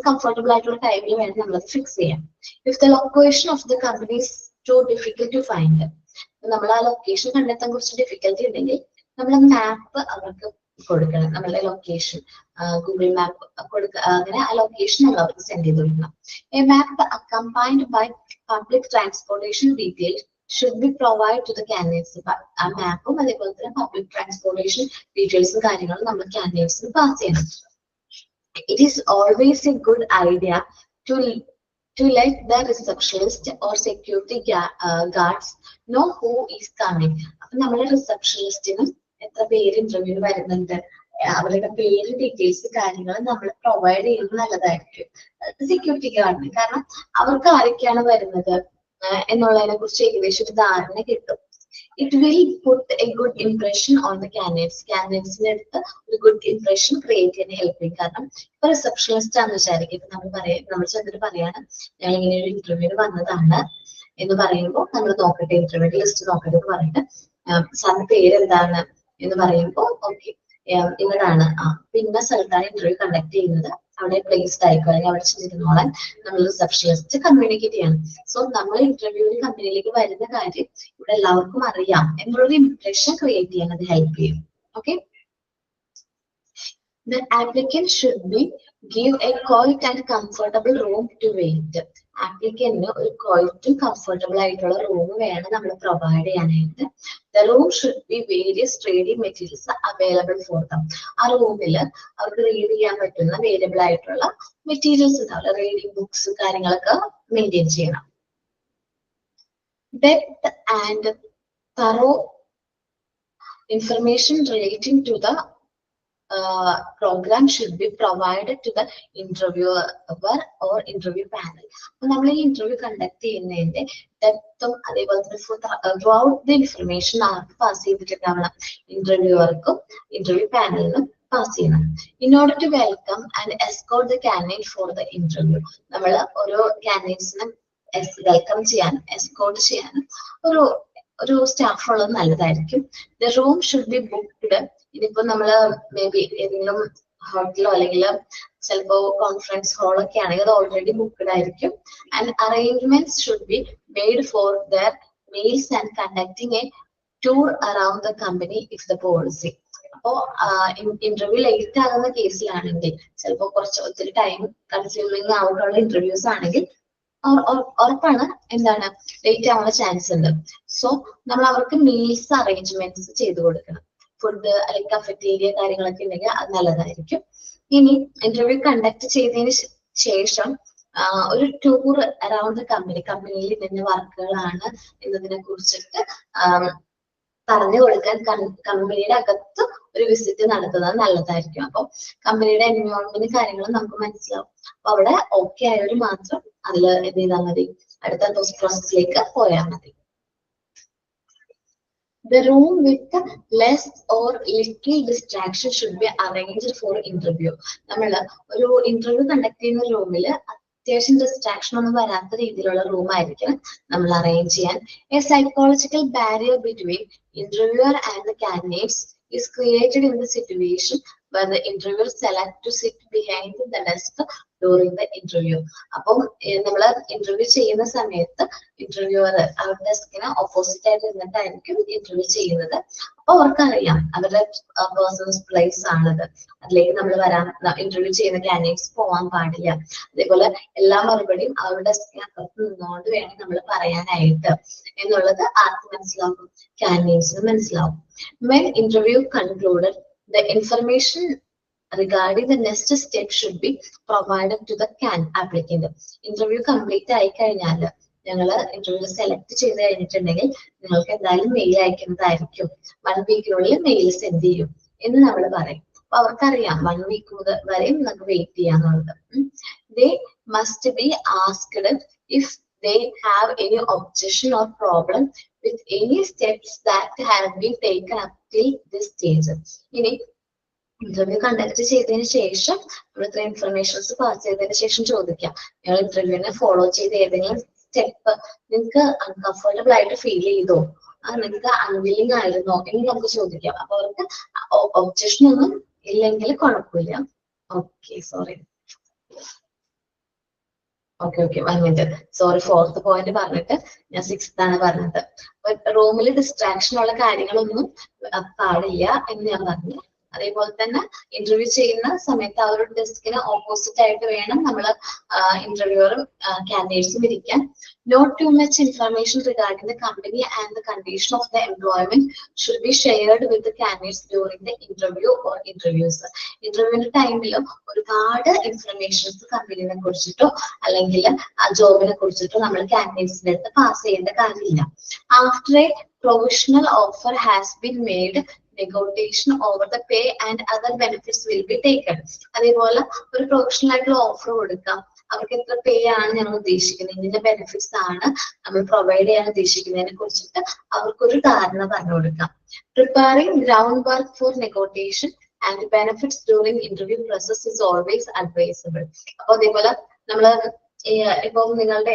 കംഫർട്ടബിൾ ആയിട്ടുള്ള ടൈമിൽ വേണം നമ്മളത് ഫിക്സ് ചെയ്യാം. If the location of the company is too difficult to find, നമ്മൾ ആ ലൊക്കേഷൻ കണ്ടെത്താൻ കുറച്ച് ഡിഫിക്കൽട്ടി ഉണ്ടെങ്കിൽ നമ്മൾ മാപ്പ് അവർക്ക് കൊടുക്കണം. നമ്മളുടെ ലൊക്കേഷൻ ഗൂഗിൾ മാപ്പ് കൊടുക്കുക, അങ്ങനെ ആ ലൊക്കേഷൻ നമ്മൾ അവർക്ക് സെൻഡ് ചെയ്ത് കൊടുക്കണം. A map accompanied by public transportation details should be provided to the candidates. ആ മാപ്പും അതേപോലെ തന്നെ പബ്ലിക് ട്രാൻസ്പോർട്ടേഷൻ ഡീറ്റെയിൽസും കാര്യങ്ങളും നമ്മൾ കാൻഡിഡേറ്റ്സിന് പാസ് ചെയ്യണം. It is always a good idea to let the receptionist or security guards know who is coming. അപ്പൊ നമ്മളെ റിസപ്ഷനിസ്റ്റിനും എത്ര പേര് ഇന്റർവ്യൂവിന് വരുന്നുണ്ട് അവരുടെ പേര് ഡീറ്റെയിൽസ് കാര്യങ്ങൾ നമ്മൾ പ്രൊവൈഡ് ചെയ്യുന്നത് നല്ലതായിരിക്കും സെക്യൂരിറ്റി ഗാർഡിന്. കാരണം അവർക്ക് ആരൊക്കെയാണ് വരുന്നത് എന്നുള്ളതിനെ കുറിച്ച് ഏകദേശം ഒരു ധാരണ കിട്ടും. It will put a good impression on the candidates. Candidatesന്റെ അടുത്ത് ഒരു ഗുഡ് ഇംപ്രഷൻ ക്രിയേറ്റ് ചെയ്യാൻ ഹെൽപ്പ് ചെയ്യും. കാരണം ഇപ്പൊ റിസപ്ഷനിസ്റ്റ് ആണെന്ന് വിചാരിക്കും, ഇപ്പൊ നമ്മൾ ചെന്നിട്ട് പറയാണ് ഞങ്ങൾ ഇങ്ങനെ ഒരു ഇന്റർവ്യൂവിന് വന്നതാണ് എന്ന് പറയുമ്പോൾ നമ്മൾ നോക്കട്ടെ, ഇന്റർവ്യൂ ലിസ്റ്റ് നോക്കട്ടെ എന്ന് പറഞ്ഞിട്ട് സാറിന്റെ പേരെന്താണ് എന്ന് പറയുമ്പോൾ ഓക്കെ ഇന്നതാണ് പിന്നെ സ്ഥലത്താണ് ഇന്റർവ്യൂ കണ്ടക്ട് ചെയ്യുന്നത്, അവിടെ പ്ലേസ്ഡ് ആയിക്കോ അല്ലെങ്കിൽ അവിടെ ചെന്നിരുന്നോളാൻ നമ്മൾ റിസപ്ഷനിസ്റ്റ് കമ്മ്യൂണിക്കേറ്റ് ചെയ്യണം. സോ നമ്മൾ ഇന്റർവ്യൂവിന് കമ്പനിയിലേക്ക് വരുന്ന കാര്യം ഇവിടെ എല്ലാവർക്കും അറിയാം എന്നുള്ളൊരു ഇംപ്രഷൻ ക്രിയേറ്റ് ചെയ്യാൻ അത് ഹെൽപ്പ് ചെയ്യും. Okay, the applicant should be give a quiet and comfortable room to wait. ആപ്ലിക്കന്റിന് ഒരു ക്വയറ്റും കംഫർട്ടബിൾ ആയിട്ടുള്ള റൂം വേണം നമ്മൾ പ്രൊവൈഡ് ചെയ്യാനായിട്ട്. The room should be various reading materials available for them. ആ റൂമിൽ അവർക്ക് റീഡ് ചെയ്യാൻ പറ്റുന്ന അവൈലബിൾ ആയിട്ടുള്ള മെറ്റീരിയൽസ് ഉണ്ടാവില്ല, റീഡിംഗ് ബുക്സ് കാര്യങ്ങളൊക്കെ മെയിൻറ്റെയിൻ ചെയ്യണം. Depth and thorough information relating to the program should be provided to the interviewer or interview panel. നമ്മൾ ഈ ഇന്റർവ്യൂ കണ്ടക്ട് ചെയ്യുന്നതിന്റെ ഡെപ്തും അതേപോലെ തന്നെ ത്രൂഔട്ട് ദ ഇൻഫർമേഷൻ ആർക്ക് പാസ് ചെയ്തിട്ടുണ്ടാവണം, ഇന്റർവ്യൂവർക്കും ഇന്റർവ്യൂ പാനലിനും പാസ് ചെയ്യണം. In order to welcome and escort the candidate for the interview. നമ്മൾ ഓരോ കാൻഡിഡേറ്റ്സിനെ വെൽക്കം ചെയ്യാനും എസ്കോർട്ട് ചെയ്യാനും ഒരു സ്റ്റാഫ് ഉള്ളത് നല്ലതായിരിക്കും. The room should be booked. ഇതിപ്പോ നമ്മള് മേ ബി ഏതെങ്കിലും ഹോട്ടലോ അല്ലെങ്കിൽ ചിലപ്പോ കോൺഫറൻസ് ഹാളൊക്കെ ആണെങ്കിൽ അത് ഓൾറെഡി ബുക്ക്ഡ് ആയിരിക്കും. And arrangements should be made for there meals and conducting A tour around the company if the policy. അപ്പോ ഇന്റർവ്യൂ ലേറ്റ് ആകുന്ന കേസിലാണെങ്കിൽ ചിലപ്പോ ഒത്തിരി ടൈം കൺസ്യൂമിങ് ആയിട്ടുള്ള ഇന്റർവ്യൂസ് ആണെങ്കിൽ ഉറപ്പാണ് എന്താണ് ലേറ്റ് ആവാനുള്ള ചാൻസ് ഉണ്ട്. സോ നമ്മൾ അവർക്ക് മീൽസ് അറേഞ്ച്മെന്റ്സ് ചെയ്ത് കൊടുക്കണം. ഫുഡ് അല്ലെങ്കിൽ കഫറ്റേരിയ കാര്യങ്ങളൊക്കെ ഉണ്ടെങ്കിൽ അത് നല്ലതായിരിക്കും. ഇനി ഇന്റർവ്യൂ കണ്ടക്ട് ചെയ്തതിന് ശേഷം ഒരു ടൂർ അറൌണ്ട് ദ കമ്പനിയിൽ ഇന്ന വർക്കുകളാണ് എന്നതിനെ കുറിച്ചിട്ട് പറഞ്ഞു കൊടുക്കാൻ കമ്പനിയുടെ അകത്ത് ഒരു വിസിറ്റ് നടത്തുന്നത് നല്ലതായിരിക്കും. അപ്പൊ കമ്പനിയുടെ എൻവയോൺമെന്റ് കാര്യങ്ങളും നമുക്ക് മനസ്സിലാവും. അപ്പൊ അവിടെ ഓക്കെ ആയവർ മാത്രം അതിൽ എന്ത് ചെയ്താൽ മതി, അടുത്ത പ്രോസസ്സിലേക്ക് പോയാൽ മതി. The room with less or little distraction should be arranged for interview. നമ്മൾ ഒരു ഇന്റർവ്യൂ കണ്ടക്ട് ചെയ്യുന്ന റൂമിൽ അത്യാവശ്യം ഡിസ്ട്രാക്ഷൻ ഒന്നും വരാത്ത രീതിയിലുള്ള റൂം ആയിരിക്കണം നമ്മൾ അറേഞ്ച് ചെയ്യാൻ. A psychological barrier between interviewer and the candidates is created in the situation where the interviewer select to sit behind the desk during the interview. അപ്പം നമ്മൾ ഇന്റർവ്യൂ ചെയ്യുന്ന സമയത്ത് ഇന്റർവ്യൂവർ അവരുടെ ഡെസ്കിന് ഓപ്പോസിറ്റ് ആയിട്ട് ഇരുന്നിട്ടായിരിക്കും ഇന്റർവ്യൂ ചെയ്യുന്നത്. അപ്പൊ അവർക്കറിയാം അവരുടെ പേഴ്സണൽ പ്ലേസ് ആണത്, അതിലേക്ക് നമ്മൾ ഇന്റർവ്യൂ ചെയ്യുന്ന കാൻഡിഡേറ്റ്സ് പോകാൻ പാടില്ല. അതേപോലെ എല്ലാ മറുപടിയും അവരുടെ ഡെസ്കിന് അപ്പുറത്ത് നിന്നുകൊണ്ട് വേണം നമ്മൾ പറയാനായിട്ട് എന്നുള്ളത് ആർക്ക് മനസ്സിലാവും, കാൻഡിഡേറ്റ്സിന് മനസ്സിലാവും. When interview concluded, the information regarding the next step should be provided to the applicant. Interview complete ആയി കഴിഞ്ഞാൽ ഞങ്ങൾ ഇന്റർവ്യൂ സെലക്ട് ചെയ്ത് കഴിഞ്ഞിട്ടുണ്ടെങ്കിൽ നിങ്ങൾക്ക് എന്തായാലും മെയിൽ അയക്കുന്നതായിരിക്കും, 1 വീക്കിനുള്ളിൽ മെയിൽ സെൻഡ് ചെയ്യും എന്ന് നമ്മൾ പറയും. അപ്പൊ അവർക്കറിയാം 1 വീക്ക് വരെ നമുക്ക് വെയിറ്റ് ചെയ്യാന്നുള്ളത്. They must be asked if they have any objection or problem with any steps that have been taken up till this stage. ഇനി ഇന്റർവ്യൂ കണ്ടക്ട് ചെയ്തതിന് ശേഷം നമ്മൾ ഇത്ര ഇൻഫർമേഷൻസ് പാസ് ചെയ്തതിന് ശേഷം ചോദിക്കാം, നിങ്ങൾ ഇന്റർവ്യൂവിനെ ഫോളോ ചെയ്ത് ഏതെങ്കിലും സ്റ്റെപ്പ് നിങ്ങൾക്ക് അൺകംഫർട്ടബിൾ ആയിട്ട് ഫീൽ ചെയ്തോ, നിങ്ങൾക്ക് അൺവില്ലിംഗ് ആയിരുന്നോ എന്ന് നമുക്ക് ചോദിക്കാം. അപ്പൊ അവർക്ക് ഒബ്ജക്ഷൻ ഒന്നും ഇല്ലെങ്കിൽ കുഴപ്പമില്ല. Okay, sorry. Okay 1 minute, sorry. 4th point പറഞ്ഞിട്ട് ഞാൻ 6th ആണ് പറഞ്ഞത്. റൂമിൽ ഡിസ്ട്രാക്ഷൻ ഉള്ള കാര്യങ്ങളൊന്നും പാടില്ല എന്ന് ഞാൻ പറഞ്ഞു. അതേപോലെ തന്നെ ഇന്റർവ്യൂ ചെയ്യുന്ന സമയത്ത് ആ ഒരു ഡെസ്കിന് ഓപ്പോസിറ്റ് ആയിട്ട് വേണം നമ്മൾ ഇന്റർവ്യൂവറും കാൻഡിഡേറ്റ്സും ഇരിക്കാൻ. Not too much information regarding the company and the condition of the employment should be shared with the candidates during the interview or interviews. ഇന്റർവ്യൂവിന്റെ ടൈമിൽ ഒരുപാട് ഇൻഫർമേഷൻസ് കമ്പനിയെ കുറിച്ചിട്ടോ അല്ലെങ്കിൽ ആ ജോബിനെ കുറിച്ചിട്ടോ നമ്മൾ കാൻഡിഡേറ്റ്സിന്റെ അടുത്ത് പാസ് ചെയ്യേണ്ട കാര്യമില്ല. After a provisional offer has been made, negotiation over the pay and other benefits will be taken. അതേപോലെ ഒരു പ്രൊഫഷണൽ ആയിട്ടുള്ള ഓഫർ കൊടുക്കാം, അവർക്ക് എത്ര പേ ആണ് ഞങ്ങൾ ഉദ്ദേശിക്കുന്നത്, ഇതിന്റെ ബെനിഫിറ്റ്സ് ആണ് നമ്മൾ പ്രൊവൈഡ് ചെയ്യാൻ ഉദ്ദേശിക്കുന്നതിനെ കുറിച്ചിട്ട് അവർക്കൊരു ധാരണ പറഞ്ഞു കൊടുക്കാം. Preparing groundwork for negotiation and benefits during interview process is always advisable. അപ്പൊ അതേപോലെ നമ്മള് ഇപ്പൊ നിങ്ങളുടെ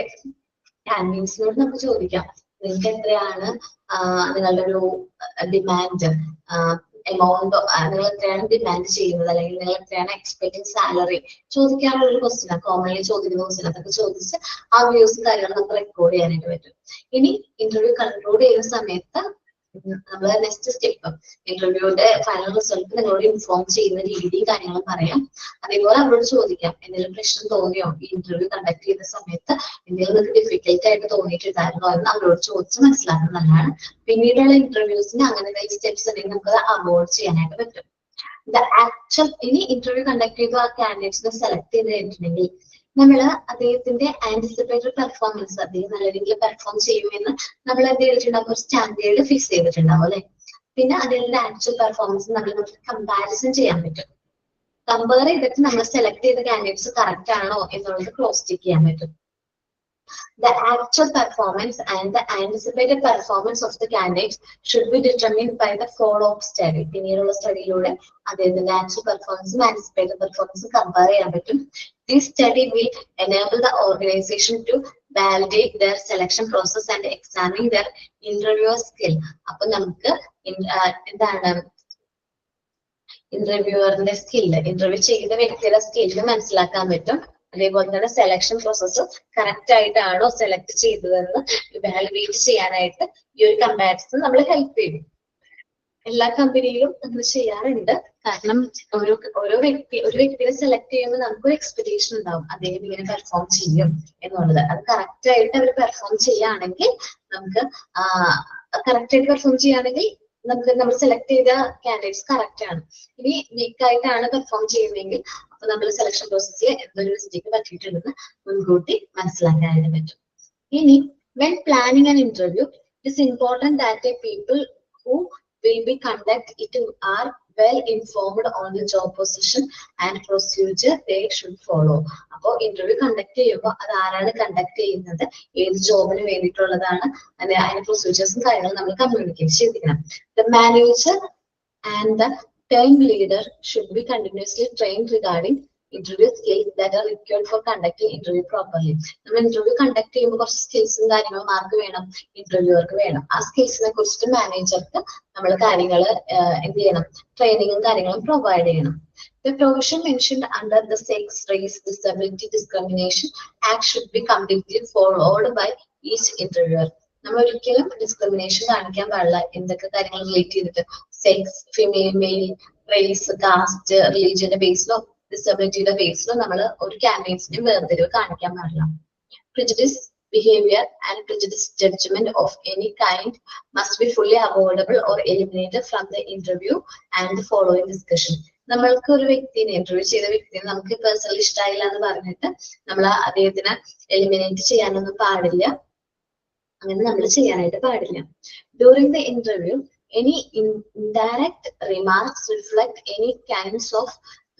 കാൻഡിഡേറ്റ്സിനോട് നമുക്ക് ചോദിക്കാം, നിങ്ങൾക്ക് എത്രയാണ് നിങ്ങളുടെ ഒരു ഡിമാൻഡ് എമൗണ്ട്, നിങ്ങൾ എത്രയാണ് ഡിമാൻഡ് ചെയ്യുന്നത്, അല്ലെങ്കിൽ നിങ്ങൾ എത്രയാണ് എക്സ്പെക്ടിങ് സാലറി ചോദിക്കാനുള്ള ഒരു ക്വസ്റ്റ്യൻ, കോമൺലി ചോദിക്കുന്ന ക്വസ്റ്റ്യൻ. അതൊക്കെ ചോദിച്ച് ആ വ്യൂസും കാര്യങ്ങളും നമുക്ക് റെക്കോർഡ് ചെയ്യാനായിട്ട് പറ്റും. ഇനി ഇന്റർവ്യൂ കൺക്ലൂഡ് ചെയ്യുന്ന സമയത്ത് നമ്മൾ നെക്സ്റ്റ് സ്റ്റെപ്പ് ഇന്റർവ്യൂയുടെ ഫൈനൽ റിസൾട്ട് നിങ്ങളോട് ഇൻഫോം ചെയ്യുന്ന രീതിയും കാര്യങ്ങളും പറയാം. അതേപോലെ അവരോട് ചോദിക്കാം, എന്തെങ്കിലും പ്രശ്നം തോന്നിയോ ഈ ഇന്റർവ്യൂ കണ്ടക്ട് ചെയ്ത സമയത്ത്, എന്തെങ്കിലും നിങ്ങൾക്ക് ഡിഫിക്കൽട്ട് ആയിട്ട് തോന്നിയിട്ടുണ്ടായിരുന്നോ എന്ന് അവരോട് ചോദിച്ച് മനസ്സിലാക്കുന്നതാണ്. പിന്നീടുള്ള ഇന്റർവ്യൂസിന് അങ്ങനെ സ്റ്റെപ്സ് ഉണ്ടെങ്കിൽ നമുക്ക് അവോയ്ഡ് ചെയ്യാനായിട്ട് പറ്റും. ഇനി ഇന്റർവ്യൂ കണ്ടക്ട് ചെയ്ത ആ കാൻഡിഡേറ്റ്സിനെ സെലക്ട് ചെയ്ത് കഴിഞ്ഞിട്ടുണ്ടെങ്കിൽ നമ്മള് അദ്ദേഹത്തിന്റെ ആന്റിസിപ്പേറ്റഡ് പെർഫോമൻസ്, അദ്ദേഹം നല്ല രീതിയിൽ പെർഫോം ചെയ്യുമെന്ന് നമ്മൾ എന്ത് ചെയ്തിട്ടുണ്ടാവും, ഒരു സ്റ്റാൻഡേർഡ് ഫിക്സ് ചെയ്തിട്ടുണ്ടാവും അല്ലെ. പിന്നെ അദ്ദേഹത്തിന്റെ ആക്ച്വൽ പെർഫോമൻസ് നമ്മൾ കമ്പാരിസൺ ചെയ്യാൻ പറ്റും. കമ്പയർ ചെയ്തിട്ട് നമ്മൾ സെലക്ട് ചെയ്ത കാൻഡിഡേറ്റ്സ് കറക്റ്റ് ആണോ എന്നുള്ളത് ക്രോസ് ചെക്ക് ചെയ്യാൻ പറ്റും. The actual performance and the anticipated performance of the candidate should be determined by the follow-up study. പിന്നീടുള്ള സ്റ്റഡിയിലൂടെ അദ്ദേഹത്തിന്റെ ആക്ച്വൽ പെർഫോമൻസും ആന്റിസിപ്പേറ്റഡ് പെർഫോമൻസും കമ്പയർ ചെയ്യാൻ പറ്റും. This study will enable the organization to validate their selection process and examine their interviewer skill. അപ്പൊ നമുക്ക് എന്താണ് ഇന്റർവ്യൂവറിന്റെ സ്കില്ല്, ഇന്റർവ്യൂ ചെയ്ത വ്യക്തിയുടെ സ്കില്ല് മനസ്സിലാക്കാൻ പറ്റും. അതേപോലെ തന്നെ സെലക്ഷൻ പ്രോസസ്സ് കറക്റ്റ് ആയിട്ടാണോ സെലക്ട് ചെയ്തതെന്ന് ഇവാലുവേറ്റ് ചെയ്യാനായിട്ട് ഈ ഒരു കമ്പാരിസൺ നമ്മളെ ഹെൽപ്പ് ചെയ്യും. എല്ലാ കമ്പനിയിലും നമ്മൾ ചെയ്യാറുണ്ട്. കാരണം ഒരു വ്യക്തിയെ സെലക്ട് ചെയ്യുമ്പോൾ നമുക്കൊരു എക്സ്പെക്ടേഷൻ ഉണ്ടാവും, അദ്ദേഹം ഇങ്ങനെ പെർഫോം ചെയ്യും എന്നുള്ളത്. അത് കറക്റ്റ് ആയിട്ട് അവർ പെർഫോം ചെയ്യുകയാണെങ്കിൽ നമ്മൾ സെലക്ട് ചെയ്ത കാൻഡിഡേറ്റ്സ് കറക്റ്റ് ആണ്. ഇനി വീക്ക് ആയിട്ടാണ് പെർഫോം ചെയ്യുന്നതെങ്കിൽ അപ്പൊ നമ്മൾ സെലക്ഷൻ പ്രോസസ്സിൽ എന്തൊരു മിസ്റ്റേക്ക് പറ്റിയിട്ടുണ്ടെന്ന് മുൻകൂട്ടി മനസ്സിലാക്കാനായിട്ട് പറ്റും. ഇനി when planning an interview, it is important that the people who will be conduct it are well informed on the job position and procedure they should follow. അപ്പോൾ ഇന്റർവ്യൂ കണ്ടക്ട് ചെയ്യുമ്പോൾ അത് ആരാണ് കണ്ടക്ട് ചെയ്യുന്നത്, ഏത് ജോബിന് വേണ്ടിയിട്ടുള്ളതാണ്, അതിന്റെ പ്രൊസീജിയേഴ്സും കാര്യങ്ങളും നമ്മൾ കമ്മ്യൂണിക്കേറ്റ് ചെയ്തിരിക്കണം. The manager and the team leader should be continuously trained regarding interview skills that are required for conducting interview properly. നമ്മൾ ഇന്റർവ്യൂ കണ്ടക്ട് ചെയ്യുമ്പോൾ കുറച്ച് സ്കിൽസും കാര്യങ്ങളും ആർക്ക് വേണം, ഇന്റർവ്യൂവർക്ക് വേണം. ആ സ്കിൽസിനെ കുറിച്ചിട്ട് മാനേജർക്ക് നമ്മൾ കാര്യങ്ങൾ എന്ത് ചെയ്യണം, ട്രെയിനിങ്ങും കാര്യങ്ങളും പ്രൊവൈഡ് ചെയ്യണം. The provision mentioned under the Sex, Race, Disability Discrimination Act should be completely followed by each interviewer. നമ്മൾ ഒരിക്കലും ഡിസ്ക്രിമിനേഷൻ കാണിക്കാൻ പാടില്ല. എന്തൊക്കെ കാര്യങ്ങൾ റിലേറ്റ് ചെയ്തിട്ട് sex, female, male, race, caste, റിലീജിയന്റെ ബേസിലോ ഡിസബിലിറ്റിയുടെ ബേസിലോ നമ്മൾ ഒരു കാൻഡിഡേറ്റ്സിനെ വേർതിരിവ് കാണിക്കാൻ പാടില്ല. Prejudice behavior and prejudice judgment of any kind must be fully avoidable or eliminated from the interview and the following discussion. നമ്മൾക്ക് ഒരു വ്യക്തിനെ ഇന്റർവ്യൂ ചെയ്ത വ്യക്തിനെ നമുക്ക് പേഴ്സണലി ഇഷ്ടമായില്ല എന്ന് പറഞ്ഞിട്ട് നമ്മൾ അദ്ദേഹത്തിനെ എലിമിനേറ്റ് ചെയ്യാനൊന്നും പാടില്ല. അങ്ങനെ നമ്മൾ ചെയ്യാനായിട്ട് പാടില്ല. During the interview, any indirect remarks reflect any kinds of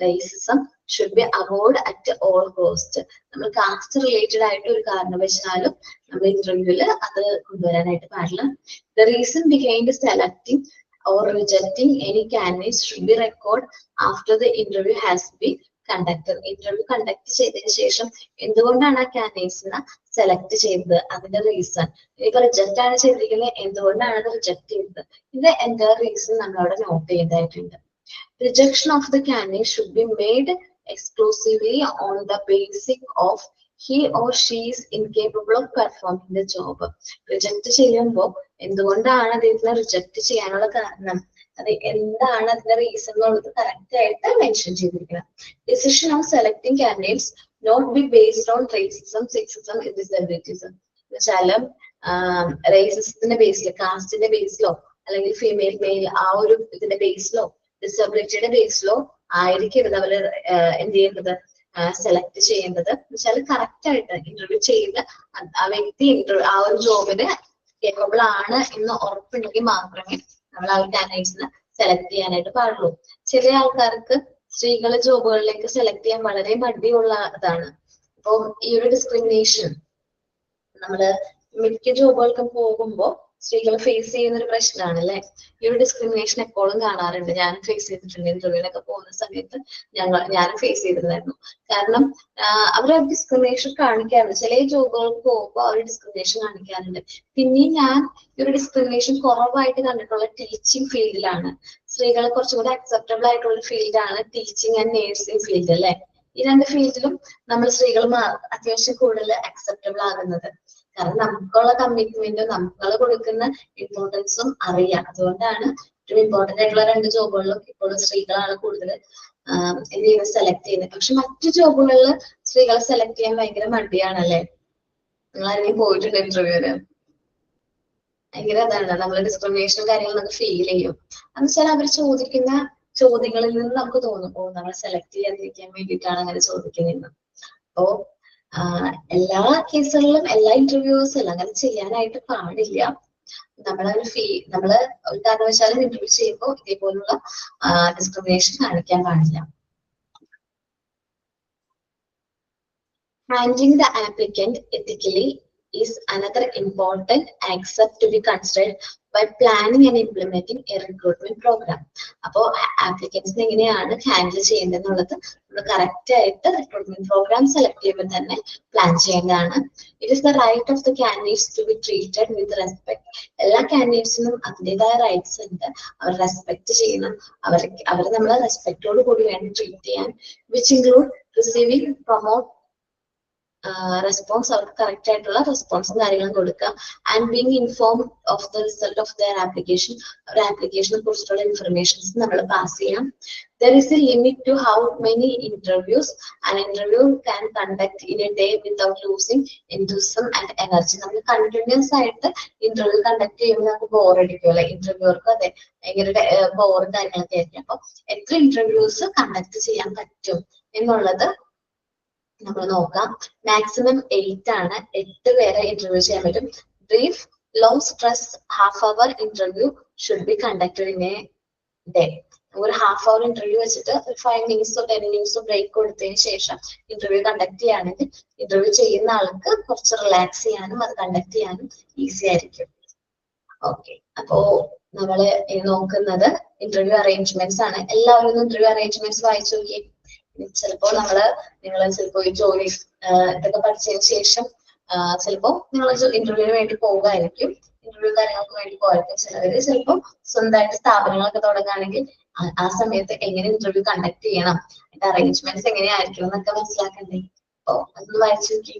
racism should be avoided at all cost. നമ്മൾ കാസ്റ്റ് റിലേറ്റഡ് ആയിട്ട് ഒരു കാരണവശാലും നമ്മൾ ഇന്റർവ്യൂവിൽ അത് കൊണ്ടുവരാനായിട്ട് പാടില്ല. The reason behind selecting or rejecting any candidates should be recorded after the interview has been conducted. Interview conduct ചെയ്തതിനു ശേഷം എന്തുകൊണ്ടാണ് ആ കാൻഡിഡേറ്റ്സിനെ സെലക്ട് ചെയ്തത്, അതിന്റെ റീസൺ, ഇപ്പൊ റിജക്ട് ആണ് ചെയ്തിരിക്കുന്നത്, എന്തുകൊണ്ടാണ് അത് റിജക്ട് ചെയ്തത്, ഇതിന്റെ എന്താ റീസൺ നമ്മളവിടെ not ചെയ്തതായിട്ടുണ്ട്. Rejection of the candidate should be made exclusively on the basis of he or she is incapable of performing the job. Reject ചെയ്യുമ്പോൾ എന്തുകൊണ്ടാണ് അദ്ദേഹത്തിനെ റിജക്ട് ചെയ്യാനുള്ള കാരണം, അത് എന്താണ് അതിന്റെ റീസൺ എന്നുള്ളത് കറക്റ്റ് ആയിട്ട് മെൻഷൻ ചെയ്തിരിക്കണം. Decision on selecting candidates not be based on racism, sexism, disabilityism. എന്നുവെച്ചാലും റേസിസത്തിന്റെ ബേസിലോ കാസ്റ്റിന്റെ ബേസിലോ അല്ലെങ്കിൽ ഫീമെയിൽ മെയിൽ ആ ഒരു ഇതിന്റെ ബേസിലോ ഡിസബിലിറ്റിയുടെ ബേസിലോ ആയിരിക്കരുത് അവര് എന്ത് ചെയ്യുന്നത്, സെലക്ട് ചെയ്യേണ്ടത്. എന്നുവെച്ചാൽ കറക്റ്റ് ആയിട്ട് ഇന്റർവ്യൂ ചെയ്ത് ആ വ്യക്തി ആ ഒരു ജോബിന് കേപ്പബിൾ ആണ് എന്ന് ഉറപ്പുണ്ടെങ്കിൽ മാത്രമേ നമ്മൾ ആ കാൻഡിഡേറ്റ്സിനെ സെലക്ട് ചെയ്യാനായിട്ട് പാടുള്ളൂ. ചില ആൾക്കാർക്ക് സ്ത്രീകളെ ജോബുകളിലേക്ക് സെലക്ട് ചെയ്യാൻ വളരെ മടിയുള്ള ഇതാണ്. അപ്പോൾ ഈ ഒരു ഡിസ്ക്രിമിനേഷൻ നമ്മള് മിക്ക ജോബുകൾക്കും പോകുമ്പോൾ സ്ത്രീകൾ ഫേസ് ചെയ്യുന്ന ഒരു പ്രശ്നമാണ് അല്ലെ. ഈ ഒരു ഡിസ്ക്രിമിനേഷൻ എപ്പോഴും കാണാറുണ്ട്. ഞാൻ ഫേസ് ചെയ്തിട്ടുണ്ട്. ഇന്റർവ്യൂവിനൊക്കെ പോകുന്ന സമയത്ത് ഞാൻ ഫേസ് ചെയ്തിട്ടുണ്ടായിരുന്നു. കാരണം അവർ ഡിസ്ക്രിമിനേഷൻ കാണിക്കാറുണ്ട്. ചില ജോബുകൾക്ക് പോകുമ്പോൾ അവർ ഡിസ്ക്രിമിനേഷൻ കാണിക്കാറുണ്ട്. പിന്നെയും ഞാൻ ഈ ഒരു ഡിസ്ക്രിമിനേഷൻ കുറവായിട്ട് കണ്ടിട്ടുള്ള ടീച്ചിങ് ഫീൽഡിലാണ്. സ്ത്രീകളെ കുറച്ചും കൂടി അക്സെപ്റ്റബിൾ ആയിട്ടുള്ള ഒരു ഫീൽഡാണ് ടീച്ചിങ് ആൻഡ് നേഴ്സിംഗ് ഫീൽഡ് അല്ലെ. ഈ രണ്ട് ഫീൽഡിലും നമ്മൾ സ്ത്രീകൾ അത്യാവശ്യം കൂടുതൽ അക്സെപ്റ്റബിൾ ആകുന്നത്. കാരണം നമുക്കുള്ള കമ്മിറ്റ്മെന്റും നമുക്കുള്ള കൊടുക്കുന്ന ഇമ്പോർട്ടൻസും അറിയാം. അതുകൊണ്ടാണ് ഏറ്റവും ഇമ്പോർട്ടന്റ് ആയിട്ടുള്ള രണ്ട് ജോബുകളിലും ഇപ്പോഴും സ്ത്രീകളാണ് കൂടുതൽ എന്ത് ചെയ്യുന്നത്, സെലക്ട് ചെയ്യുന്നത്. പക്ഷെ മറ്റു ജോബുകളിൽ സ്ത്രീകളെ സെലക്ട് ചെയ്യാൻ ഭയങ്കര മടിയാണല്ലേ. നിങ്ങൾ ആരെങ്കിലും പോയിട്ടുണ്ട് ഇന്റർവ്യൂവിന്? ഭയങ്കര അതാണ്, നമ്മൾ ഡിസ്ക്രിമിനേഷനും കാര്യങ്ങളും നമുക്ക് ഫീൽ ചെയ്യും. എന്ന് വെച്ചാൽ അവർ ചോദിക്കുന്ന ചോദ്യങ്ങളിൽ നിന്ന് നമുക്ക് തോന്നും, ഓ നമ്മൾ സെലക്ട് ചെയ്യാതിരിക്കാൻ വേണ്ടിയിട്ടാണ് അങ്ങനെ ചോദിക്കുന്നതെന്ന്. അപ്പോ എല്ലാ കേസുകളിലും എല്ലാ ഇന്റർവ്യൂസും അങ്ങനെ ചെയ്യാനായിട്ട് പാടില്ല. നമ്മള് ഒരു കാരണവശാലും ഇന്റർവ്യൂ ചെയ്യുമ്പോൾ ഇതേപോലുള്ള ഡിസ്ക്രിമിനേഷൻ കാണിക്കാൻ പാടില്ല. Handling the applicant ethically is another important aspect to be considered by planning and implementing a recruitment program. അപ്പോൾ ആപ്ലിക്കൻസിനെ എങ്ങനെയാണ് ഹാൻഡിൽ ചെയ്യേണ്ടതെന്നുള്ളത് നമ്മൾ കറക്റ്റ് ആയിട്ട് റിക്രൂട്ട്മെന്റ് പ്രോഗ്രാം സെലക്ട് ചെയ്യുമ്പോൾ തന്നെ പ്ലാൻ ചെയ്യേണ്ടതാണ്. It is the right of the candidates to be treated with respect. എല്ലാ കാൻഡിഡേറ്റ്സിനും അതിൻ്റെതായ റൈറ്റ്സ് ഉണ്ട്. അവർ റെസ്പെക്ട് ചെയ്യണം. അവർ നമ്മളെ റെസ്പെക്റ്റോട് കൂടി വേണം ട്രീറ്റ് ചെയ്യാൻ. Which include receiving, promote response, അവർക്ക് കറക്റ്റ് ആയിട്ടുള്ള റെസ്പോൺസും കാര്യങ്ങളും കൊടുക്കുക. And being informed of the result of their application. ഒരു ആപ്ലിക്കേഷനെ കുറിച്ചിട്ടുള്ള ഇൻഫർമേഷൻസ് നമ്മൾ പാസ് ചെയ്യാം. There is a limit to how many interviews an interview can conduct in a day without losing enthusiasm and energy. നമ്മൾ കണ്ടിന്യൂസ് ആയിട്ട് ഇന്റർവ്യൂ കണ്ടക്ട് ചെയ്യുമ്പോൾ നമുക്ക് ബോറടിക്കും അല്ലെ. ഇന്റർവ്യൂർക്ക് അതെ ഭയങ്കര ബോറും കാര്യങ്ങളൊക്കെ ആയിരിക്കും. അപ്പൊ എത്ര ഇന്റർവ്യൂസ് കണ്ടക്ട് ചെയ്യാൻ പറ്റും എന്നുള്ളത് നമ്മൾ നോക്കാം. മാക്സിമം 8 ആണ്. 8 പേരെ ഇന്റർവ്യൂ ചെയ്യാൻ പറ്റും. Brief, low stress half-hour interview should be conducted in a day. ഒരു half-hour ഇന്റർവ്യൂ വെച്ചിട്ട് 5 മിനിറ്റ്സോ 10 മിനിറ്റ്സോ ബ്രേക്ക് കൊടുത്തതിന് ശേഷം ഇന്റർവ്യൂ കണ്ടക്ട് ചെയ്യുകയാണെങ്കിൽ ഇന്റർവ്യൂ ചെയ്യുന്ന ആൾക്ക് കുറച്ച് റിലാക്സ് ചെയ്യാനും അത് കണ്ടക്ട് ചെയ്യാനും ഈസി ആയിരിക്കും. ഓക്കെ, അപ്പോ നമ്മള് നോക്കുന്നത് ഇന്റർവ്യൂ അറേഞ്ച്മെന്റ്സ് ആണ്. എല്ലാവരും ഇന്റർവ്യൂ അറേഞ്ച്മെന്റ്സ് വായിച്ചു നോക്കിയേ. ചിലപ്പോ നിങ്ങൾ ചിലപ്പോ ഈ ജോലി ഇതൊക്കെ പഠിച്ചതിന് ശേഷം ചിലപ്പോ നിങ്ങൾ ഇന്റർവ്യൂവിന് വേണ്ടി പോവുകയായിരിക്കും. ഇന്റർവ്യൂ കാര്യങ്ങൾക്ക് വേണ്ടി പോകായിരിക്കും. ചിലവര് ചിലപ്പോ സ്വന്തമായിട്ട് സ്ഥാപനങ്ങളൊക്കെ തുടങ്ങുകയാണെങ്കിൽ ആ സമയത്ത് എങ്ങനെ ഇന്റർവ്യൂ കണ്ടക്ട് ചെയ്യണം, അതിന്റെ അറേഞ്ച്മെന്റ്സ് എങ്ങനെയായിരിക്കും എന്നൊക്കെ മനസ്സിലാക്കണ്ടേ. അപ്പൊ അതൊന്ന് വായിച്ചു നോക്കി.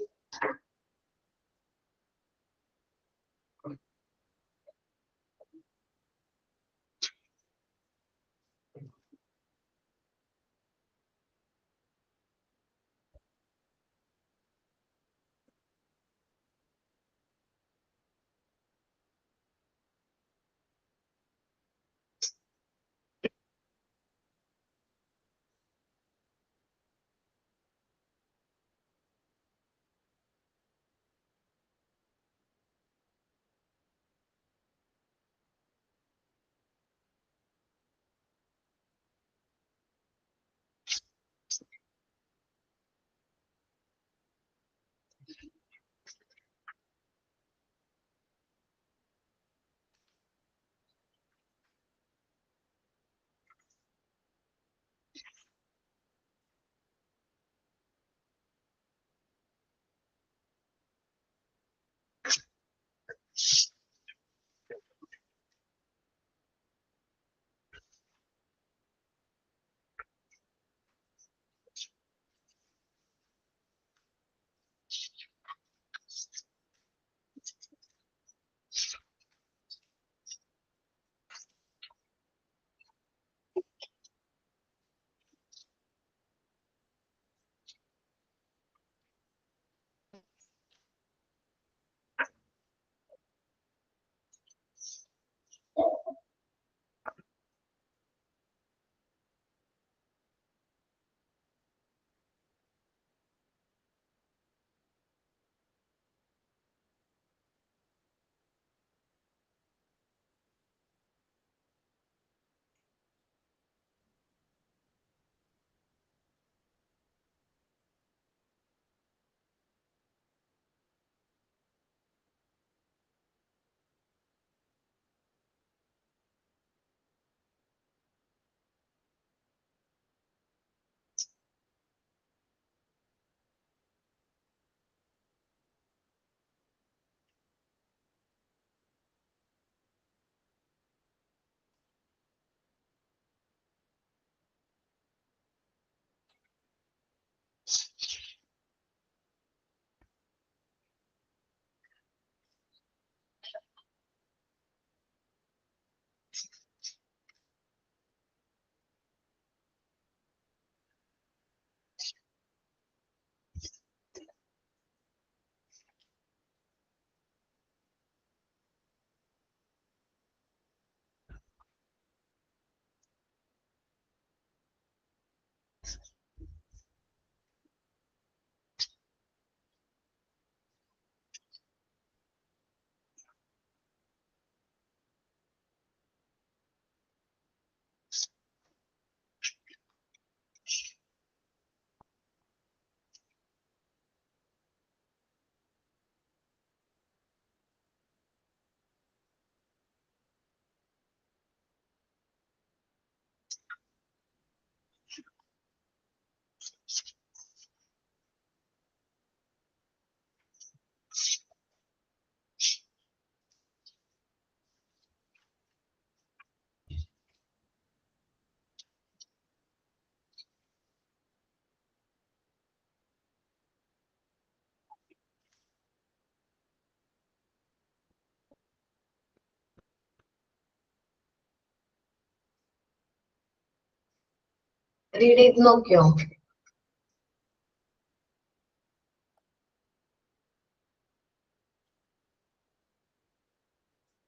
റീഡ് ചെയ്ത് നോക്കിയോ?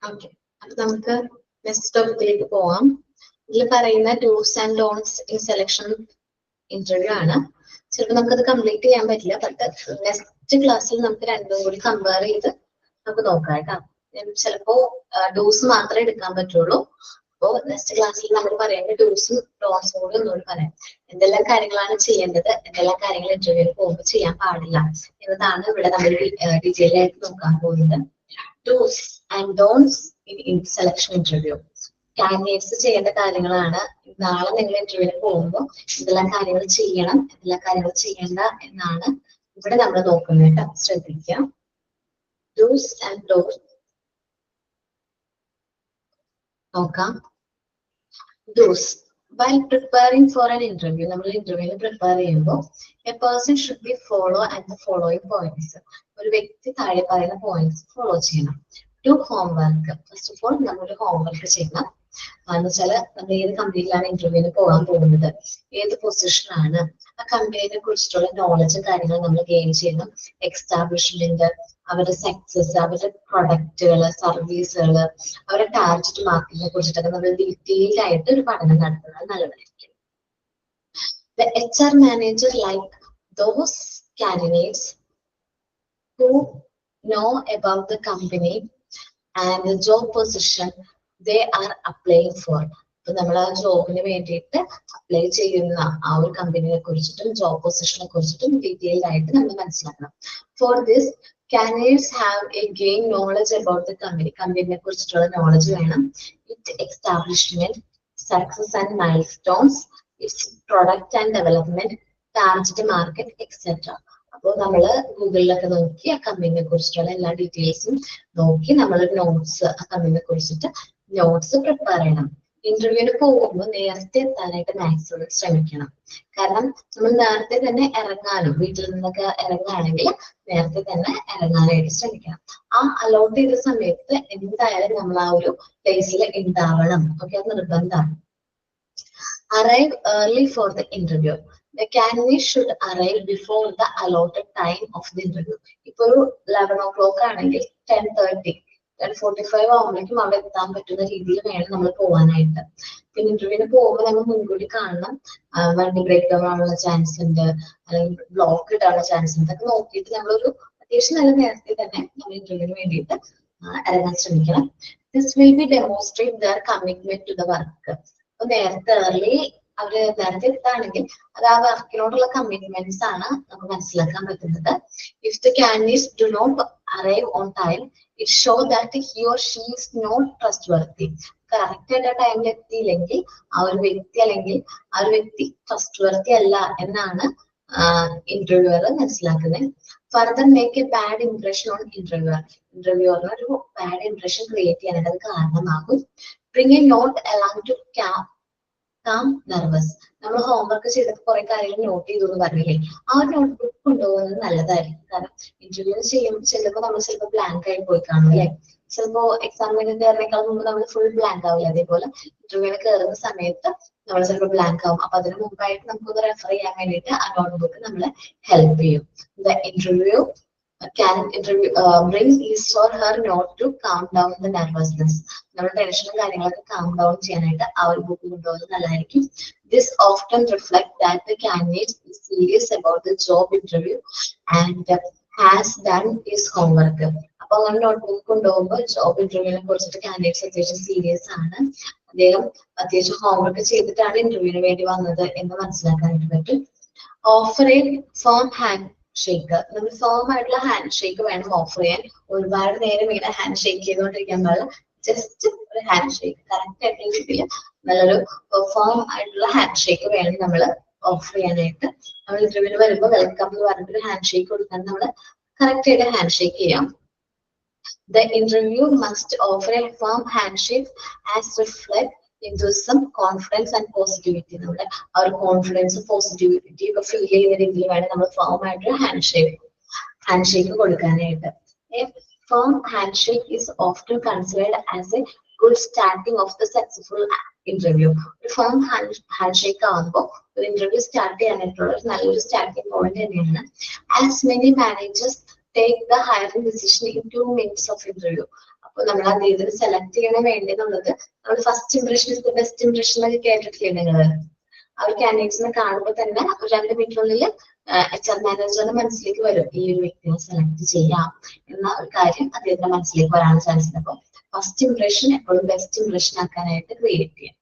ഓക്കെ, അപ്പൊ നമുക്ക് നെക്സ്റ്റ് ടോപ്പിക്കിലേക്ക് പോവാം. ഇതിൽ പറയുന്ന dos and don'ts in selection interview ആണ്. ചിലപ്പോൾ നമുക്കത് കംപ്ലീറ്റ് ചെയ്യാൻ പറ്റില്ല, ബട്ട് നെക്സ്റ്റ് ക്ലാസ്സിൽ നമുക്ക് രണ്ടും കൂടി കമ്പയർ ചെയ്ത് നമുക്ക് നോക്കാം കേട്ടോ. ചിലപ്പോ ഡൂസ് മാത്രമേ എടുക്കാൻ പറ്റുള്ളൂ. അപ്പോ നെക്സ്റ്റ് ക്ലാസ്സിൽ നമ്മൾ പറയേണ്ട ഡൂസും ഡോൺസും കൂടി ഒന്നുകൂടി പറയാം. എന്തെല്ലാം കാര്യങ്ങളാണ് ചെയ്യേണ്ടത്, എന്തെല്ലാം കാര്യങ്ങൾ ഇന്റർവ്യൂവിൽ പോകുമ്പോൾ ചെയ്യാൻ പാടില്ല എന്നതാണ് ഇവിടെ നമ്മൾ ഡീറ്റെയിൽ ആയിട്ട് നോക്കാൻ പോകുന്നത്. Dos and don'ts in selection interview. Candidates ചെയ്യേണ്ട കാര്യങ്ങളാണ്. നാളെ നിങ്ങൾ ഇന്റർവ്യൂവിന് പോകുമ്പോൾ എന്തെല്ലാം കാര്യങ്ങൾ ചെയ്യണം, എന്തെല്ലാം കാര്യങ്ങൾ ചെയ്യേണ്ട എന്നാണ് ഇവിടെ നമ്മൾ നോക്കുന്നത് കേട്ടോ. ശ്രദ്ധിക്കാം. ഡൂസ് ആൻഡ് ഡോൺസ് നോക്കാം. Dos. While preparing for an interview, നമ്മൾ ഇന്റർവ്യൂവിന് പ്രിപ്പയർ ചെയ്യുമ്പോൾ A person should be follow at the following points. ഒരു വ്യക്തി താഴെ പറയുന്ന പോയിന്റ്സ് ഫോളോ ചെയ്യണം. Do homework. First of all നമ്മൾ ഹോംവർക്ക് ചെയ്യണം. എന്ന് വെച്ചാൽ നമ്മൾ ഏത് കമ്പനിയിലാണ് ഇന്റർവ്യൂവിന് പോകാൻ പോകുന്നത്, ഏത് പൊസിഷനാണ്, ആ കമ്പനിയെ കുറിച്ചിട്ടുള്ള നോളജും കാര്യങ്ങളും നമ്മൾ ഗെയിൻ ചെയ്യണം. എക്സ്റ്റാബ്ലിഷ്മെന്റ്, അവരുടെ സക്സസ്, അവരുടെ പ്രൊഡക്റ്റുകൾ, സർവീസുകൾ, അവരുടെ ടാർഗറ്റ് മാർക്കറ്റിനെ കുറിച്ചിട്ടൊക്കെ നമ്മൾ ഡീറ്റെയിൽ ആയിട്ട് ഒരു പഠനം നടത്തുന്നത് നല്ലതായിരിക്കും. The HR manager like those candidates who know about the company and the job position they are applying for. അപ്പൊ നമ്മൾ ആ ജോബിന് വേണ്ടിയിട്ട് അപ്ലൈ ചെയ്യുന്ന ആ ഒരു കമ്പനിയെ കുറിച്ചിട്ടും ജോബ് പൊസിഷനെ കുറിച്ചിട്ടും ഡീറ്റെയിൽഡ് ആയിട്ട് നമ്മൾ മനസ്സിലാക്കണം. For this candidates have a gain knowledge about the company. കമ്പനിയെ കുറിച്ചിട്ടുള്ള നോളജ് വേണം. Its establishment, success and milestones, its product and development, target market, etc. അപ്പോൾ നമ്മൾ ഗൂഗിളിലൊക്കെ നോക്കി ആ കമ്പനിയെ കുറിച്ചിട്ടുള്ള എല്ലാ ഡീറ്റെയിൽസും നോക്കി നമ്മൾ നോട്ട്സ് ആ കമ്പനിയെ കുറിച്ചിട്ട് നോട്ട്സ് പ്രിപ്പയർ ചെയ്യണം. ഇന്റർവ്യൂവിന് പോകുമ്പോൾ നേരത്തെ എത്താനായിട്ട് മാക്സിമം ശ്രമിക്കണം. കാരണം നമ്മൾ നേരത്തെ തന്നെ ഇറങ്ങാനും, വീട്ടിൽ നിന്നൊക്കെ ഇറങ്ങുകയാണെങ്കിൽ നേരത്തെ തന്നെ ഇറങ്ങാനായിട്ട് ശ്രമിക്കണം. ആ അലോട്ട് ചെയ്ത സമയത്ത് എന്തായാലും നമ്മൾ ആ ഒരു പ്ലേസിൽ ഉണ്ടാവണം. ഓക്കെ, അത് നിർബന്ധമാണ്. Arrive early for the interview. The candidate should arrive before the allotted time of the interview. ഇപ്പൊ ഒരു 11 o'clock ആണെങ്കിൽ 10:30, 10:45 ആവുമ്പോഴേക്കും അവിടെ എത്താൻ പറ്റുന്ന രീതിയിൽ വേണം നമ്മൾ പോകാനായിട്ട്. പിന്നെ ഇന്റർവ്യൂവിന് പോകുമ്പോൾ നമ്മൾ മുൻകൂട്ടി കാണണം, വണ്ടി ബ്രേക്ക് ഡൗൺ ആവാനുള്ള ചാൻസ് ഉണ്ട്, അല്ലെങ്കിൽ ബ്ലോക്ക് ഇടാനുള്ള ചാൻസ് ഉണ്ട്. അതൊക്കെ നോക്കിയിട്ട് നമ്മളൊരു അത്യാവശ്യം നല്ല നേരത്തെ തന്നെ നമ്മൾ ഇന്റർവ്യൂവിന് വേണ്ടിയിട്ട് ഇറങ്ങാൻ ശ്രമിക്കണം. This will be demonstrate their commitment to the work. അപ്പൊ നേരത്തെ ഏർലി അവര് നേരത്തെ എത്താണെങ്കിൽ അത് ആ വർക്കിനോടുള്ള കമ്മിറ്റ്മെന്റ്സ് ആണ് നമുക്ക് മനസ്സിലാക്കാൻ പറ്റുന്നത്. If the candidates do not arrive on time, it show that he or she is not trustworthy. Correct ആയിട്ട് ആ ടൈമിൽ എത്തിയില്ലെങ്കിൽ ആ ഒരു വ്യക്തി അല്ലെങ്കിൽ ആ ഒരു വ്യക്തി ട്രസ്റ്റ് വർത്തി അല്ല എന്നാണ് ഇന്റർവ്യൂവർ മനസ്സിലാക്കുന്നത്. Further make a bad impression on interviewer. ഇന്റർവ്യൂവറിന് ഒരു ബാഡ് ഇംപ്രഷൻ ക്രിയേറ്റ് ചെയ്യാനായിട്ട് അത് കാരണമാകും. Bring a note along to calm nervous. നമ്മൾ ഹോംവർക്ക് ചെയ്തിട്ട് കുറെ കാര്യങ്ങൾ നോട്ട് ചെയ്തു എന്ന് പറഞ്ഞില്ലേ, ആ ഒരു നോട്ട് ബുക്ക് കൊണ്ടുപോകുന്നത് നല്ലതായിരിക്കും. കാരണം ഇന്റർവ്യൂ ചെല്ലുമ്പോൾ നമ്മൾ ചിലപ്പോൾ ബ്ലാങ്ക് ആയി പോയി കാണും അല്ലെ. ചിലപ്പോ എക്സാമിന് കയറിനേക്കാൾ മുമ്പ് നമ്മൾ ഫുൾ ബ്ലാങ്ക് ആവില്ല. അതേപോലെ ഇന്റർവ്യൂവിന് കയറുന്ന സമയത്ത് നമ്മൾ ചിലപ്പോൾ ബ്ലാങ്ക് ആവും. അപ്പൊ അതിന് മുമ്പായിട്ട് നമുക്കൊന്ന് റെഫർ ചെയ്യാൻ വേണ്ടിയിട്ട് ആ നോട്ട് ബുക്ക് നമ്മളെ ഹെൽപ്പ് ചെയ്യും. The interview bring his or her note to calm down the nervousness. നമ്മുടെ ടെൻഷനും കാര്യങ്ങളൊക്കെ calm down ചെയ്യാനായിട്ട് ആ ഒരു ബുക്ക് കൊണ്ടുപോകുന്നത് നല്ലതായിരിക്കും. This often reflect that the candidate is serious about the job interview and has done his homework. അപ്പൊ അങ്ങനെ നോട്ട് ബുക്ക് കൊണ്ടുപോകുമ്പോൾ ജോബ് ഇന്റർവ്യൂവിനെ കുറിച്ചിട്ട് കാൻഡിഡേറ്റ്സ് അത്യാവശ്യം സീരിയസ് ആണ്, അദ്ദേഹം അത്യാവശ്യം ഹോംവർക്ക് ചെയ്തിട്ടാണ് ഇന്റർവ്യൂവിന് വേണ്ടി വന്നത് എന്ന് മനസ്സിലാക്കാനായിട്ട് പറ്റും. Offer A firm hand shake. നമ്മൾ ഫേം ആയിട്ടുള്ള ഹാൻഡ് ഷേക്ക് വേണം ഓഫർ ചെയ്യാൻ. ഒരുപാട് നേരം ഇങ്ങനെ ഹാൻഡ് ഷേക്ക് ചെയ്തുകൊണ്ടിരിക്കാൻ പാടില്ല. ജസ്റ്റ് ഒരു ഹാൻഡ് ഷേക്ക് കറക്റ്റ് ആയിട്ടുള്ള രീതിയിൽ നല്ലൊരു ഫേം ആയിട്ടുള്ള ഹാൻഡ് ഷേക്ക് വേണം നമ്മൾ ഓഫർ ചെയ്യാനായിട്ട്. നമ്മൾ ഇന്റർവ്യൂവിന് വരുമ്പോൾ വെൽക്കം എന്ന് പറഞ്ഞിട്ട് ഹാൻഡ് ഷേക്ക് കൊടുക്കാൻ നമ്മൾ കറക്റ്റ് ആയിട്ട് ഹാൻഡ് ഷേക്ക് ചെയ്യാം. The interview must offer a firm handshake as reflect enthusiasm, confidence and positivity. നമ്മുടെ ആ ഒരു കോൺഫിഡൻസ് പോസിറ്റിവിറ്റി ഒക്കെ ഫീൽ ചെയ്യുന്ന രീതിയിൽ വേണം നമ്മൾ ഫേം ആയിട്ട് ഹാൻഡ് ഷേക്ക് കൊടുക്കാനായിട്ട്. A firm handshake is often considered as a good starting of the successful interview. ഒരു firm handshake ആകുമ്പോൾ ഒരു ഇന്റർവ്യൂ സ്റ്റാർട്ട് ചെയ്യാനായിട്ടുള്ള ഒരു നല്ലൊരു സ്റ്റാർട്ടിംഗ് പോയിന്റ് തന്നെയാണ്. As many managers take the hiring decision in 2 minutes of interview. അപ്പോൾ നമ്മൾ അദ്ദേഹത്തിന് സെലക്ട് ചെയ്യണ വേണ്ടെന്നുള്ളത് നമ്മൾ first impression is the best impression എന്നൊക്കെ കേട്ടിട്ടില്ലേ നിങ്ങൾ? ആ ഒരു കാൻഡിഡേറ്റ്സിനെ കാണുമ്പോൾ തന്നെ ഒരു 2 മിനിറ്റിനുള്ളിൽ HR മാനേജറിന്റെ മനസ്സിലേക്ക് വരും ഈ ഒരു വ്യക്തിയെ സെലക്ട് ചെയ്യാം എന്ന ഒരു കാര്യം അദ്ദേഹത്തിന്റെ മനസ്സിലേക്ക് വരാൻ ചാൻസ് ഉണ്ട്. അപ്പോൾ ഫസ്റ്റ് ഇംപ്രഷൻ എപ്പോഴും ബെസ്റ്റ് ഇംപ്രഷൻ ആക്കാനായിട്ട് ക്രിയേറ്റ് ചെയ്യാം.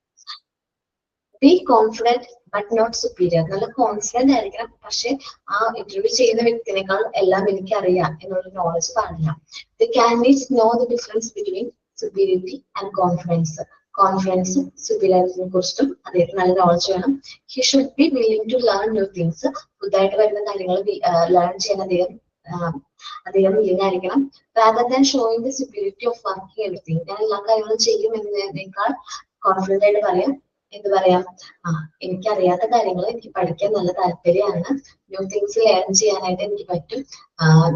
Be confident but not superior. നല്ല കോൺഫിഡന്റ് ആയിരിക്കണം, പക്ഷെ ആ ഇന്റർവ്യൂ ചെയ്യുന്ന വ്യക്തിനേക്കാൾ എല്ലാം എനിക്കറിയാം എന്നുള്ള നോളജ് പാടില്ല. The candidates know the difference between superiority and confidence. കോൺഫിഡൻസും സുപ്പീരിയറിറ്റിനെ കുറിച്ചിട്ടും അദ്ദേഹത്തിന് നല്ല നോളജ് വേണം. He should be willing to learn new things. പുതുതായിട്ട് വരുന്ന കാര്യങ്ങൾ ലേൺ ചെയ്യാൻ അദ്ദേഹം വില്ലിംഗ് ആയിരിക്കണം. Rather than showing the superiority of working everything. ഞാൻ എല്ലാ കാര്യങ്ങളും ചെയ്യും എന്നതിനേക്കാൾ കോൺഫിഡന്റ് ആയിട്ട് പറയാം, എന്ത് പറയാം, എനിക്കറിയാത്ത കാര്യങ്ങൾ എനിക്ക് പഠിക്കാൻ നല്ല താല്പര്യമാണ്, ന്യൂ തിങ്സ് ലേൺ ചെയ്യാനായിട്ട് എനിക്ക് പറ്റും,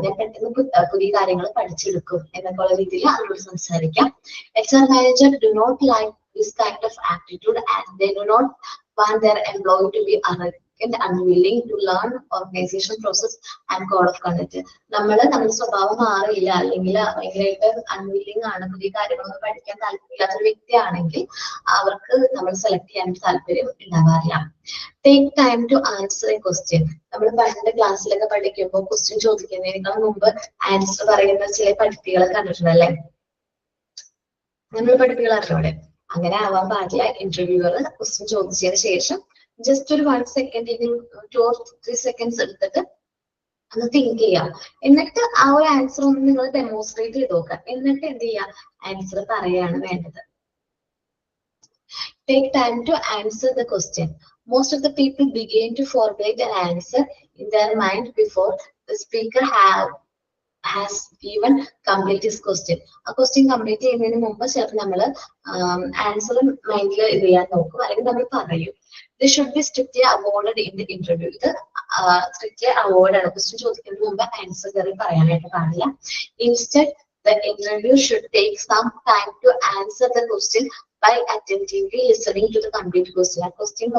ഞാൻ പെട്ടെന്ന് പുതിയ കാര്യങ്ങൾ പഠിച്ചെടുക്കും എന്നൊക്കെ ഉള്ള രീതിയിൽ അവരോട് സംസാരിക്കാം. HR manager do not like this kind of attitude and they do not want their employee to be arrogant and unwilling to learn organization process and code of conduct. നമ്മുടെ സ്വഭാവം മാറിയില്ല, അല്ലെങ്കിൽ ഭയങ്കരമായിട്ട് അൺവില്ലിംഗ് ആണ്, പുതിയ കാര്യങ്ങളൊന്നും പഠിക്കാൻ താല്പര്യമില്ലാത്ത ഒരു വ്യക്തിയാണെങ്കിൽ അവർക്ക് നമ്മൾ സെലക്ട് ചെയ്യാൻ താല്പര്യം ഉണ്ടാവാറില്ല. Take time to answer a question. നമ്മൾ പണ്ട് ക്ലാസ്സിലൊക്കെ പഠിക്കുമ്പോൾ ക്വസ്റ്റ്യൻ ചോദിക്കുന്നതിനേക്കാൾ മുമ്പ് ആൻസർ പറയുന്ന ചില പഠിപ്പികളെ കണ്ടിട്ടുണ്ടല്ലേ? നമ്മൾ പഠിപ്പികളാണ് അവിടെ. അങ്ങനെ ആവാൻ പാടില്ല. ഇന്റർവ്യൂവർ ക്വസ്റ്റ്യൻ ചോദിച്ചതിന് ശേഷം ജസ്റ്റ് ഒരു 1 സെക്കൻഡ് 2 or 3 സെക്കൻഡ്സ് എടുത്തിട്ട് ഒന്ന് തിങ്ക് ചെയ്യാം. എന്നിട്ട് ആ ഒരു ആൻസർ ഒന്ന് നിങ്ങൾ ഡെമോൺസ്ട്രേറ്റ് ചെയ്ത് നോക്കുക. എന്നിട്ട് എന്ത് ചെയ്യാം, ആൻസർ പറയാണ് വേണ്ടത്. Take time to answer the question. Most of the people begin to formulate an answer in their mind before the speaker has even complete his question. ആ ക്വസ്റ്റ്യൻ കംപ്ലീറ്റ് ചെയ്യുന്നതിന് മുമ്പ് ചിലപ്പോൾ നമ്മൾ ആൻസർ മൈൻഡിൽ ഇത് ചെയ്യാൻ നോക്കും, അല്ലെങ്കിൽ നമ്മൾ പറയും. This should be strictly avoided in the interview. ഇത് സ്ട്രിക്ട്ലി അവോയ്ഡ് ആണ്. ക്വസ്റ്റ്യൻ ചോദിക്കുന്നതിന് മുമ്പ് ആൻസർ കയറി പറയാനായിട്ട് പാടില്ല. Instead, the interview should take some time to answer the question by attentively listening to the complete question. ആ ക്വസ്റ്റ്യൻ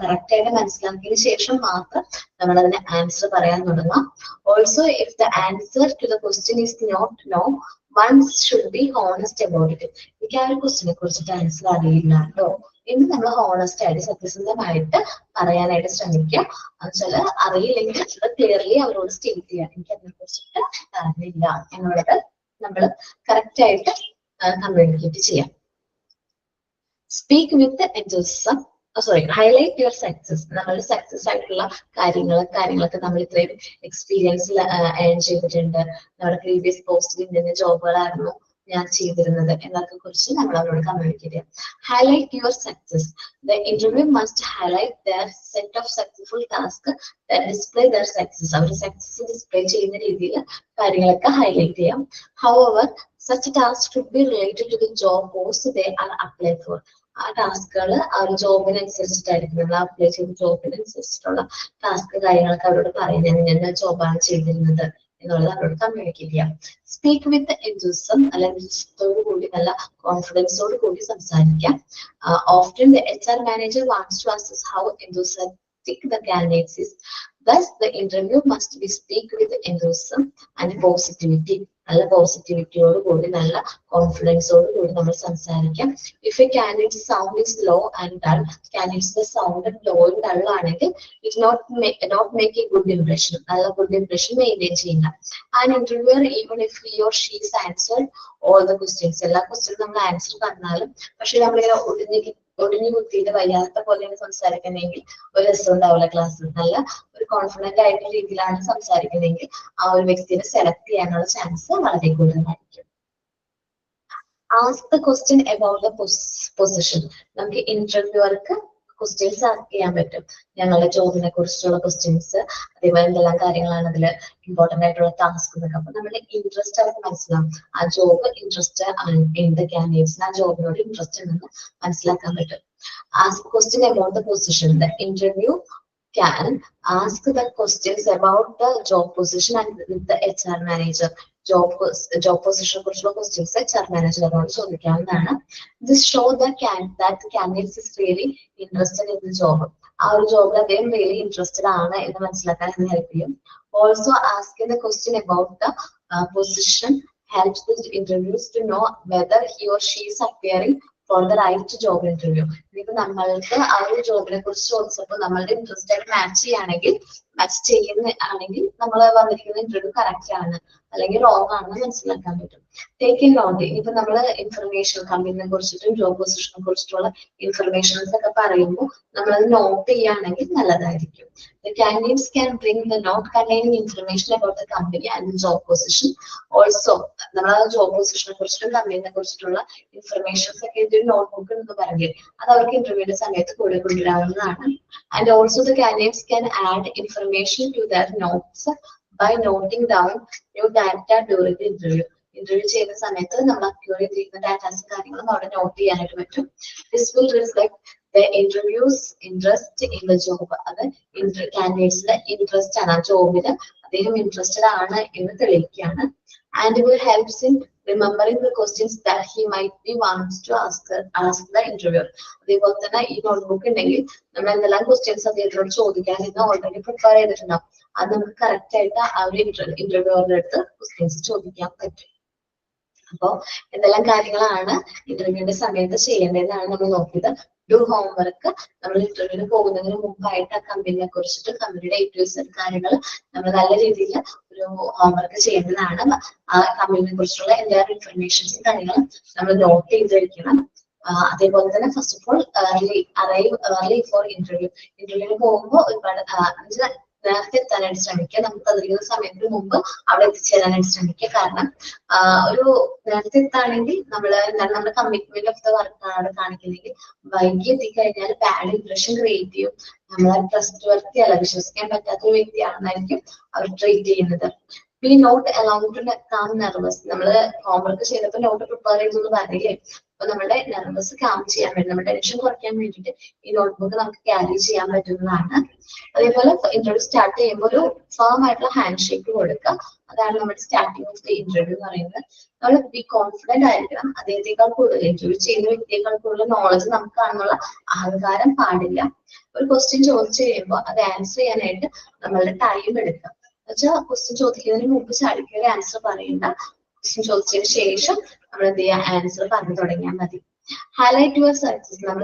കറക്റ്റ് ആയിട്ട് മനസ്സിലാക്കിയതിനു ശേഷം മാത്രം നമ്മൾ അതിന് ആൻസർ പറയാൻ തുടങ്ങാം. Also if the answer to the question is not know, one should be honest about it. എനിക്ക് ആ ഒരു ക്വസ്റ്റ്യനെ കുറിച്ചിട്ട് ആൻസർ അറിയില്ല കേട്ടോ എന്ന് നമ്മൾ ഹോണസ്റ്റ് ആയിട്ട് സത്യസന്ധമായിട്ട് പറയാനായിട്ട് ശ്രമിക്കുക. എന്നുവെച്ചാൽ അറിയില്ലെങ്കിൽ ക്ലിയർലി അവരോട് സ്റ്റേറ്റ് ചെയ്യാം, എനിക്ക് അതിനെ കുറിച്ചിട്ട് അറിയില്ല എന്നുള്ളത് നമ്മൾ കറക്റ്റ് ആയിട്ട് കമ്മ്യൂണിക്കേറ്റ് ചെയ്യാം. Speak with enthusiasm. Highlight your success. നമ്മൾ സക്സസ് ആയിട്ടുള്ള കാര്യങ്ങളൊക്കെ നമ്മൾ ഇത്രയും എക്സ്പീരിയൻസിൽ ഏൺ ചെയ്തിട്ടുണ്ട്, നമ്മുടെ പ്രീവിയസ് പോസ്റ്റിൽ ഇന്ന ജോബുകളായിരുന്നു ഞാൻ ചെയ്തിരുന്നത് എന്നൊക്കെ കുറിച്ച് നമ്മൾ അവരോട് കമ്മ്യൂണിക്കേറ്റ് ചെയ്യാം. Highlight your success. The interview must highlight their set of successful task display their success. അവർ സക്സസ് ഡിസ്പ്ലേ ചെയ്യുന്ന രീതിയിൽ കാര്യങ്ങളൊക്കെ ഹൈലൈറ്റ് ചെയ്യാം. However such tasks should be related to the job post they are applied for. ആ ടാസ്കുകൾ ആ ഒരു ജോബിനനുസരിച്ചിട്ടായിരിക്കും, നമ്മൾ അപ്ലൈ ചെയ്ത ജോബിനനുസരിച്ചിട്ടുള്ള ടാസ്ക് കാര്യങ്ങളൊക്കെ അവരോട് പറയുന്നത്, ഞാൻ ജോബാണ് ചെയ്തിരുന്നത് എന്നുള്ളത് അവരോട് കമ്മ്യൂണിക്കേറ്റ് ചെയ്യാം. സ്പീക്ക് വിത്ത് enthusiasm, അല്ലെങ്കിൽ കൂടി നല്ല കോൺഫിഡൻസോട് കൂടി സംസാരിക്കാം. Often the HR manager wants to assess how enthusiastic the candidate is. Thus, the interview must be speak with enthusiasm and positivity. നല്ല പോസിറ്റിവിറ്റിയോട് കൂടി നല്ല കോൺഫിഡൻസോട് കൂടി നമ്മൾ സംസാരിക്കാം. If a candidate sound is low and dull, കാൻഡിഡേറ്റ്സിന്റെ സൗണ്ട് ലോയും ഡൾ ആണെങ്കിൽ it not make a good impression. നല്ല ഗുഡ് ഇംപ്രഷൻ മെയിൻറ്റെയിൻ ചെയ്യുക. And interviewer even if he or she's answered all the questions, എല്ലാ ക്വസ്റ്റ്യനും നമ്മൾ ആൻസർ പറഞ്ഞാലും പക്ഷെ നമ്മളിങ്ങനെ ഒടിഞ്ഞു കുത്തിയിട്ട് വയ്യാത്ത പോലെയാണ് സംസാരിക്കുന്നതെങ്കിൽ ഒരു രസം ഉണ്ടാവില്ല ക്ലാസ്. നല്ല ഒരു കോൺഫിഡന്റ് ആയിട്ടുള്ള രീതിയിലാണ് സംസാരിക്കുന്നതെങ്കിൽ ആ ഒരു വ്യക്തിയെ സെലക്ട് ചെയ്യാനുള്ള ചാൻസ് വളരെ കൂടുതലായിരിക്കും. Ask the question about the position. നമുക്ക് ഇന്റർവ്യൂവർക്ക് ക്വസ്റ്റ്യൻസ് ആസ്ക് ചെയ്യാൻ പറ്റും, ഞങ്ങളുടെ ജോബിനെ കുറിച്ചുള്ള ക്വസ്റ്റ്യൻസ്, അതേപോലെ എന്തെല്ലാം കാര്യങ്ങളാണ് അതിൽ ഇമ്പോർട്ടന്റ് ആയിട്ടുള്ള ടാസ്ക് എന്നൊക്കെ. അപ്പൊ നമ്മുടെ ഇൻട്രസ്റ്റ് അവർക്ക് മനസ്സിലാവും, ആ ജോബ് ഇൻട്രസ്റ്റ് ഉണ്ട്, കാൻഡിഡേറ്റ്സിന് ആ ജോബിനോട് ഇൻട്രസ്റ്റ് ഉണ്ടെന്ന് മനസ്സിലാക്കാൻ പറ്റും. Ask question about the position. The interview can ask the questions about the job position and with the HR manager. job position കുറിച്ചുള്ള ക്വസ്റ്റ്യൻസ് HR മാനേജറിനോട് ചോദിക്കാവുന്നതാണ്. This show that candidates is really interested in the job. ആ ഒരു ജോബിൽ അദ്ദേഹം റിയലി ഇൻട്രസ്റ്റഡ് ആണ് എന്ന് മനസ്സിലാക്കാൻ ഇത് ഹെൽപ്പ് ചെയ്യും. Also asking the question about the position helps the interviews to know whether he or she is appearing for the right job interview. ഇപ്പൊ നമ്മൾക്ക് ആ ഒരു ജോബിനെ കുറിച്ച് ചോദിച്ചപ്പോൾ നമ്മളുടെ ഇൻട്രസ്റ്റ് ആയിട്ട് മാച്ച് ചെയ്യുന്ന ആണെങ്കിൽ നമ്മൾ വന്നിരിക്കുന്ന ഇന്റർവ്യൂ കറക്റ്റ് ആണ് അല്ലെങ്കിൽ റോങ് ആണെന്ന് മനസ്സിലാക്കാൻ പറ്റും. Take in note. ഇപ്പൊ നമ്മൾ ഇൻഫർമേഷൻ കമ്പനിയെ കുറിച്ചിട്ടും ജോബ് പൊസിഷനെ കുറിച്ചിട്ടുള്ള ഇൻഫർമേഷൻസ് ഒക്കെ പറയുമ്പോൾ നമ്മളത് നോട്ട് ചെയ്യുകയാണെങ്കിൽ നല്ലതായിരിക്കും. The candidates can bring the note containing information about the company and the job position. Also, നമ്മൾ ആ ജോബ് പൊസിഷനെ കുറിച്ചിട്ടും കമ്പനിയെ കുറിച്ചിട്ടുള്ള ഇൻഫർമേഷൻസ് ഒക്കെ ഒരു നോട്ട്ബുക്ക് എന്ന് പറഞ്ഞ് അത് അവർക്ക് ഇന്റർവ്യൂവിന്റെ സമയത്ത് കൂടെ കൊണ്ടുവരാവുന്നതാണ്. And also the candidates can add information to their notes by noting down new data during the interview. Interview ചെയ്യുന്ന സമയത്ത് നമ്മൾ അക്യൂർ ചെയ്തിരിക്കുന്ന ഡാറ്റാസും കാര്യങ്ങളും അവിടെ നോട്ട് ചെയ്യാനായിട്ട് പറ്റും. This will reflect the interviews interest in the job. അത് കാൻഡിഡേറ്റ്സിന്റെ ഇൻട്രസ്റ്റ് ആണ് ആ ജോബില് അദ്ദേഹം ഇൻട്രസ്റ്റഡ് ആണ് എന്ന് തെളിയിക്കുകയാണ്. And will helps in remembering the questions that he might be wants to ask the interviewer. അതേപോലെ തന്നെ ഈ നോട്ട്ബുക്ക് ഉണ്ടെങ്കിൽ നമ്മൾ എന്തെല്ലാം ക്വസ്റ്റ്യൻസ് അദ്ദേഹത്തോട് ചോദിക്കാൻ എന്ന് ഓൾറെഡി പ്രിപ്പയർ ചെയ്തിട്ടുണ്ടാവും. അത് നമുക്ക് കറക്റ്റ് ആയിട്ട് ആ ഒരു ഇന്റർവ്യൂവറുടെ അടുത്ത് ക്വസ്റ്റ്യൻസ് ചോദിക്കാൻ പറ്റും. അപ്പോ എന്തെല്ലാം കാര്യങ്ങളാണ് ഇന്റർവ്യൂവിന്റെ സമയത്ത് ചെയ്യേണ്ടതെന്നാണ് നമ്മൾ നോക്കിയത്. Do homework. നമ്മൾ ഇന്റർവ്യൂവിന് പോകുന്നതിന് മുമ്പായിട്ട് ആ കമ്പനിയെ കുറിച്ചിട്ട് കമ്പനിയുടെ ഏറ്റവും കാര്യങ്ങൾ നമ്മൾ നല്ല രീതിയിൽ ഒരു ഹോംവർക്ക് ചെയ്യേണ്ടതാണ്. ആ കമ്പനിയെ കുറിച്ചുള്ള എല്ലാ ഇൻഫർമേഷൻസും കാര്യങ്ങളും നമ്മൾ നോട്ട് ചെയ്ത് വെക്കണം. അതേപോലെ തന്നെ first of all arrive for ഇന്റർവ്യൂവിന് പോകുമ്പോൾ ഒരുപാട് നേരത്തെ എത്താനായിട്ട് ശ്രമിക്കുക. നമുക്ക് തന്നിരിക്കുന്ന സമയത്തിന് മുമ്പ് അവിടെ എത്തിച്ചേരാനായിട്ട് ശ്രമിക്കുക. കാരണം ഒരു നേരത്തെ എത്താണെങ്കിൽ നമ്മുടെ കമ്മിറ്റ്മെന്റ് ഓഫ് ദ വർക്കാണ് കാണിക്കുന്നെങ്കിൽ വൈകി എത്തിക്കഴിഞ്ഞാൽ ബാഡ് ഇംപ്രഷൻ ക്രിയേറ്റ് ചെയ്യും. നമ്മളെ ട്രസ്റ്റ് വർത്തി അല്ല, വിശ്വസിക്കാൻ പറ്റാത്ത ഒരു വ്യക്തിയാണെന്നായിരിക്കും അവർ ട്രീറ്റ് ചെയ്യുന്നത്. Be not allowed to calm nervous. നമ്മള് ഹോംവർക്ക് ചെയ്തപ്പോൾ നോട്ട് പ്രിപ്പയർ ചെയ്തെന്ന് പറഞ്ഞില്ലേ, അപ്പൊ നമ്മുടെ നെർവസ് കാം ചെയ്യാൻ വേണ്ടി, നമ്മുടെ ടെൻഷൻ കുറയ്ക്കാൻ വേണ്ടിയിട്ട് ഈ നോട്ട്ബുക്ക് നമുക്ക് ക്യാരി ചെയ്യാൻ പറ്റുന്നതാണ്. അതേപോലെ ഇന്റർവ്യൂ സ്റ്റാർട്ട് ചെയ്യുമ്പോൾ ഒരു ഫേം ആയിട്ടുള്ള ഹാൻഡ് ഷേക്ക് കൊടുക്കുക. അതാണ് നമ്മുടെ സ്റ്റാർട്ടിങ് ഓഫ് ദി ഇന്റർവ്യൂ എന്ന് പറയുന്നത്. നമ്മൾ ബി കോൺഫിഡന്റ് ആയിരിക്കണം. അദ്ദേഹത്തെക്കാൾ കൂടുതൽ ഇന്റർവ്യൂ ചെയ്യുന്ന വ്യക്തിയേക്കാൾ കൂടുതൽ നോളജ് നമുക്ക് കാണുന്നുള്ള അഹങ്കാരം പാടില്ല. ഒരു ക്വസ്റ്റ്യൻ ചോദിച്ചു കഴിയുമ്പോൾ അത് ആൻസർ ചെയ്യാനായിട്ട് നമ്മളുടെ ടൈം എടുക്കുക. എന്നുവെച്ചാൽ ക്വസ്റ്റ്യൻ ചോദിക്കുന്നതിന് മുമ്പ് ചാടിക്കേറി ആൻസർ പറയണ്ട. ക്വസ്റ്റ്യൻ ചോദിച്ചതിന് ശേഷം നമ്മൾ എന്ത് ചെയ്യുക, ആൻസർ പറഞ്ഞു തുടങ്ങിയാൽ മതി. Highlight your success. നമ്മൾ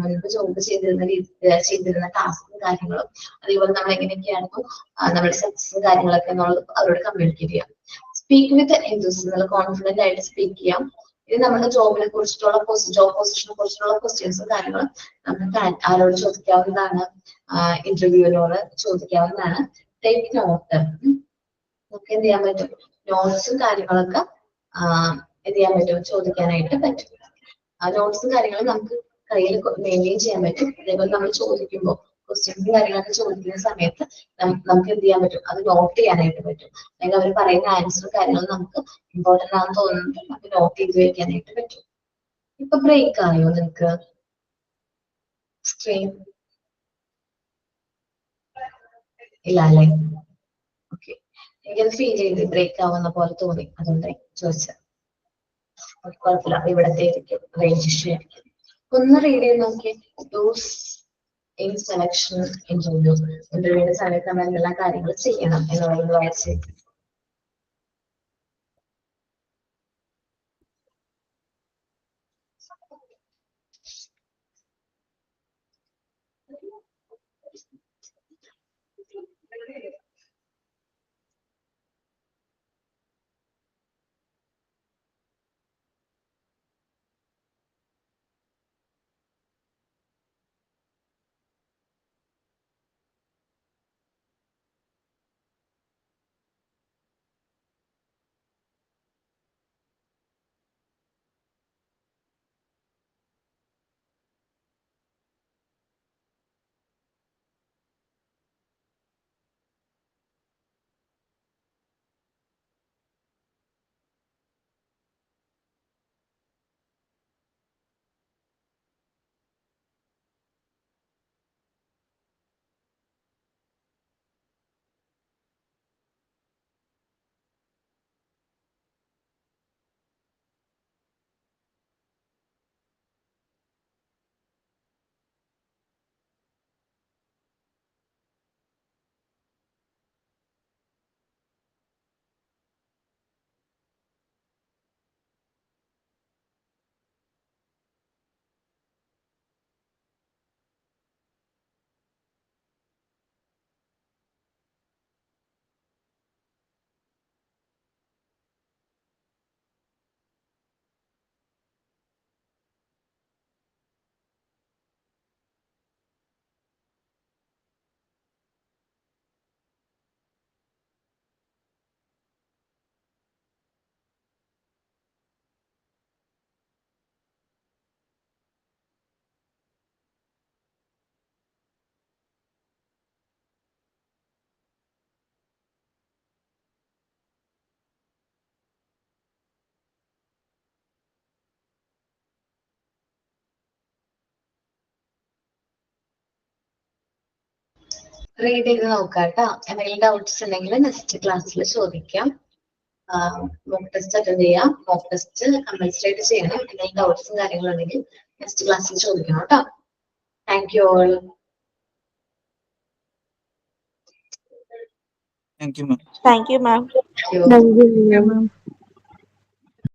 മുൻപ് ജോബ് ചെയ്തിരുന്ന ടാസ്കും കാര്യങ്ങളും അതേപോലെ നമ്മൾ എങ്ങനെയൊക്കെയായിരുന്നു നമ്മുടെ സക്സസും കാര്യങ്ങളൊക്കെ അവരോട് കമ്മ്യൂണിക്കേറ്റ് ചെയ്യാം. Speak with enthusiasm. നല്ല കോൺഫിഡന്റ് ആയിട്ട് സ്പീക്ക് ചെയ്യാം. ഇത് നമ്മുടെ ജോബിനെ കുറിച്ചിട്ടുള്ള ജോബ് പൊസിഷനെ കുറിച്ചിട്ടുള്ള ക്വസ്റ്റ്യൻസും കാര്യങ്ങളും നമുക്ക് ആരോട് ചോദിക്കാവുന്നതാണ്, ഇന്റർവ്യൂവിനോട് ചോദിക്കാവുന്നതാണ്. Take note. നമുക്ക് എന്ത് ചെയ്യാൻ പറ്റും, നോട്ട്സും കാര്യങ്ങളൊക്കെ എന്ത് ചെയ്യാൻ പറ്റും, ചോദിക്കാനായിട്ട് പറ്റും. ആ നോട്ട്സും കാര്യങ്ങളും നമുക്ക് കയ്യിൽ മെയിൻറ്റെയിൻ ചെയ്യാൻ പറ്റും. അതേപോലെ നമ്മൾ ചോദിക്കുമ്പോൾ ക്വസ്റ്റ്യൻസും കാര്യങ്ങളൊക്കെ ചോദിക്കുന്ന സമയത്ത് നമുക്ക് എന്ത് ചെയ്യാൻ പറ്റും, അത് നോട്ട് ചെയ്യാനായിട്ട് പറ്റും. അല്ലെങ്കിൽ അവർ പറയുന്ന ആൻസറും കാര്യങ്ങളും നമുക്ക് ഇമ്പോർട്ടന്റ് ആണെന്ന് തോന്നുന്നുണ്ട് നമുക്ക് നോട്ട് ചെയ്ത് വെക്കാനായിട്ട് പറ്റും. ഇപ്പൊ ബ്രേക്ക് ആയോ നിങ്ങൾക്ക് സ്ക്രീൻ? ഇല്ല അല്ലേ? ഓക്കെ, എനിക്കത് ഫീൽ ചെയ്ത് ബ്രേക്ക് ആവുന്ന പോലെ തോന്നി, അതുകൊണ്ടായി ചോദിച്ചത്. കുഴപ്പമില്ല, ഇവിടത്തെ റേഞ്ച് ഇഷ്യൂ ആയിരിക്കും. ഒന്ന് റീഡ് ചെയ്ത് നോക്കി. ഡൂസ് ഇൻ സെലക്ഷൻ ഇന്റർവ്യൂവിന്റെ സമയത്ത് നമ്മൾ എന്തെല്ലാം കാര്യങ്ങൾ ചെയ്യണം എന്നുള്ളത് വായിച്ച് റീഡ് ചെയ്ത് നോക്കാം കേട്ടോ. എന്തെങ്കിലും ഡൗട്ട്സ് ഉണ്ടെങ്കിൽ നെക്സ്റ്റ് ക്ലാസ്സിൽ ചോദിക്കാം. മോക്ക് ടെസ്റ്റ് അറ്റൻഡ് ചെയ്യാം. മോക്ക് ടെസ്റ്റ് കമ്പൽസറി ആയിട്ട് ചെയ്യണം. എന്തെങ്കിലും ഡൗട്ട്സും കാര്യങ്ങളും ഉണ്ടെങ്കിൽ നെക്സ്റ്റ് ക്ലാസ്സിൽ ചോദിക്കണം കേട്ടോ. Thank you all. Thank you, ma'am. Thank you, ma'am. Thank you. Thank you, ma'am.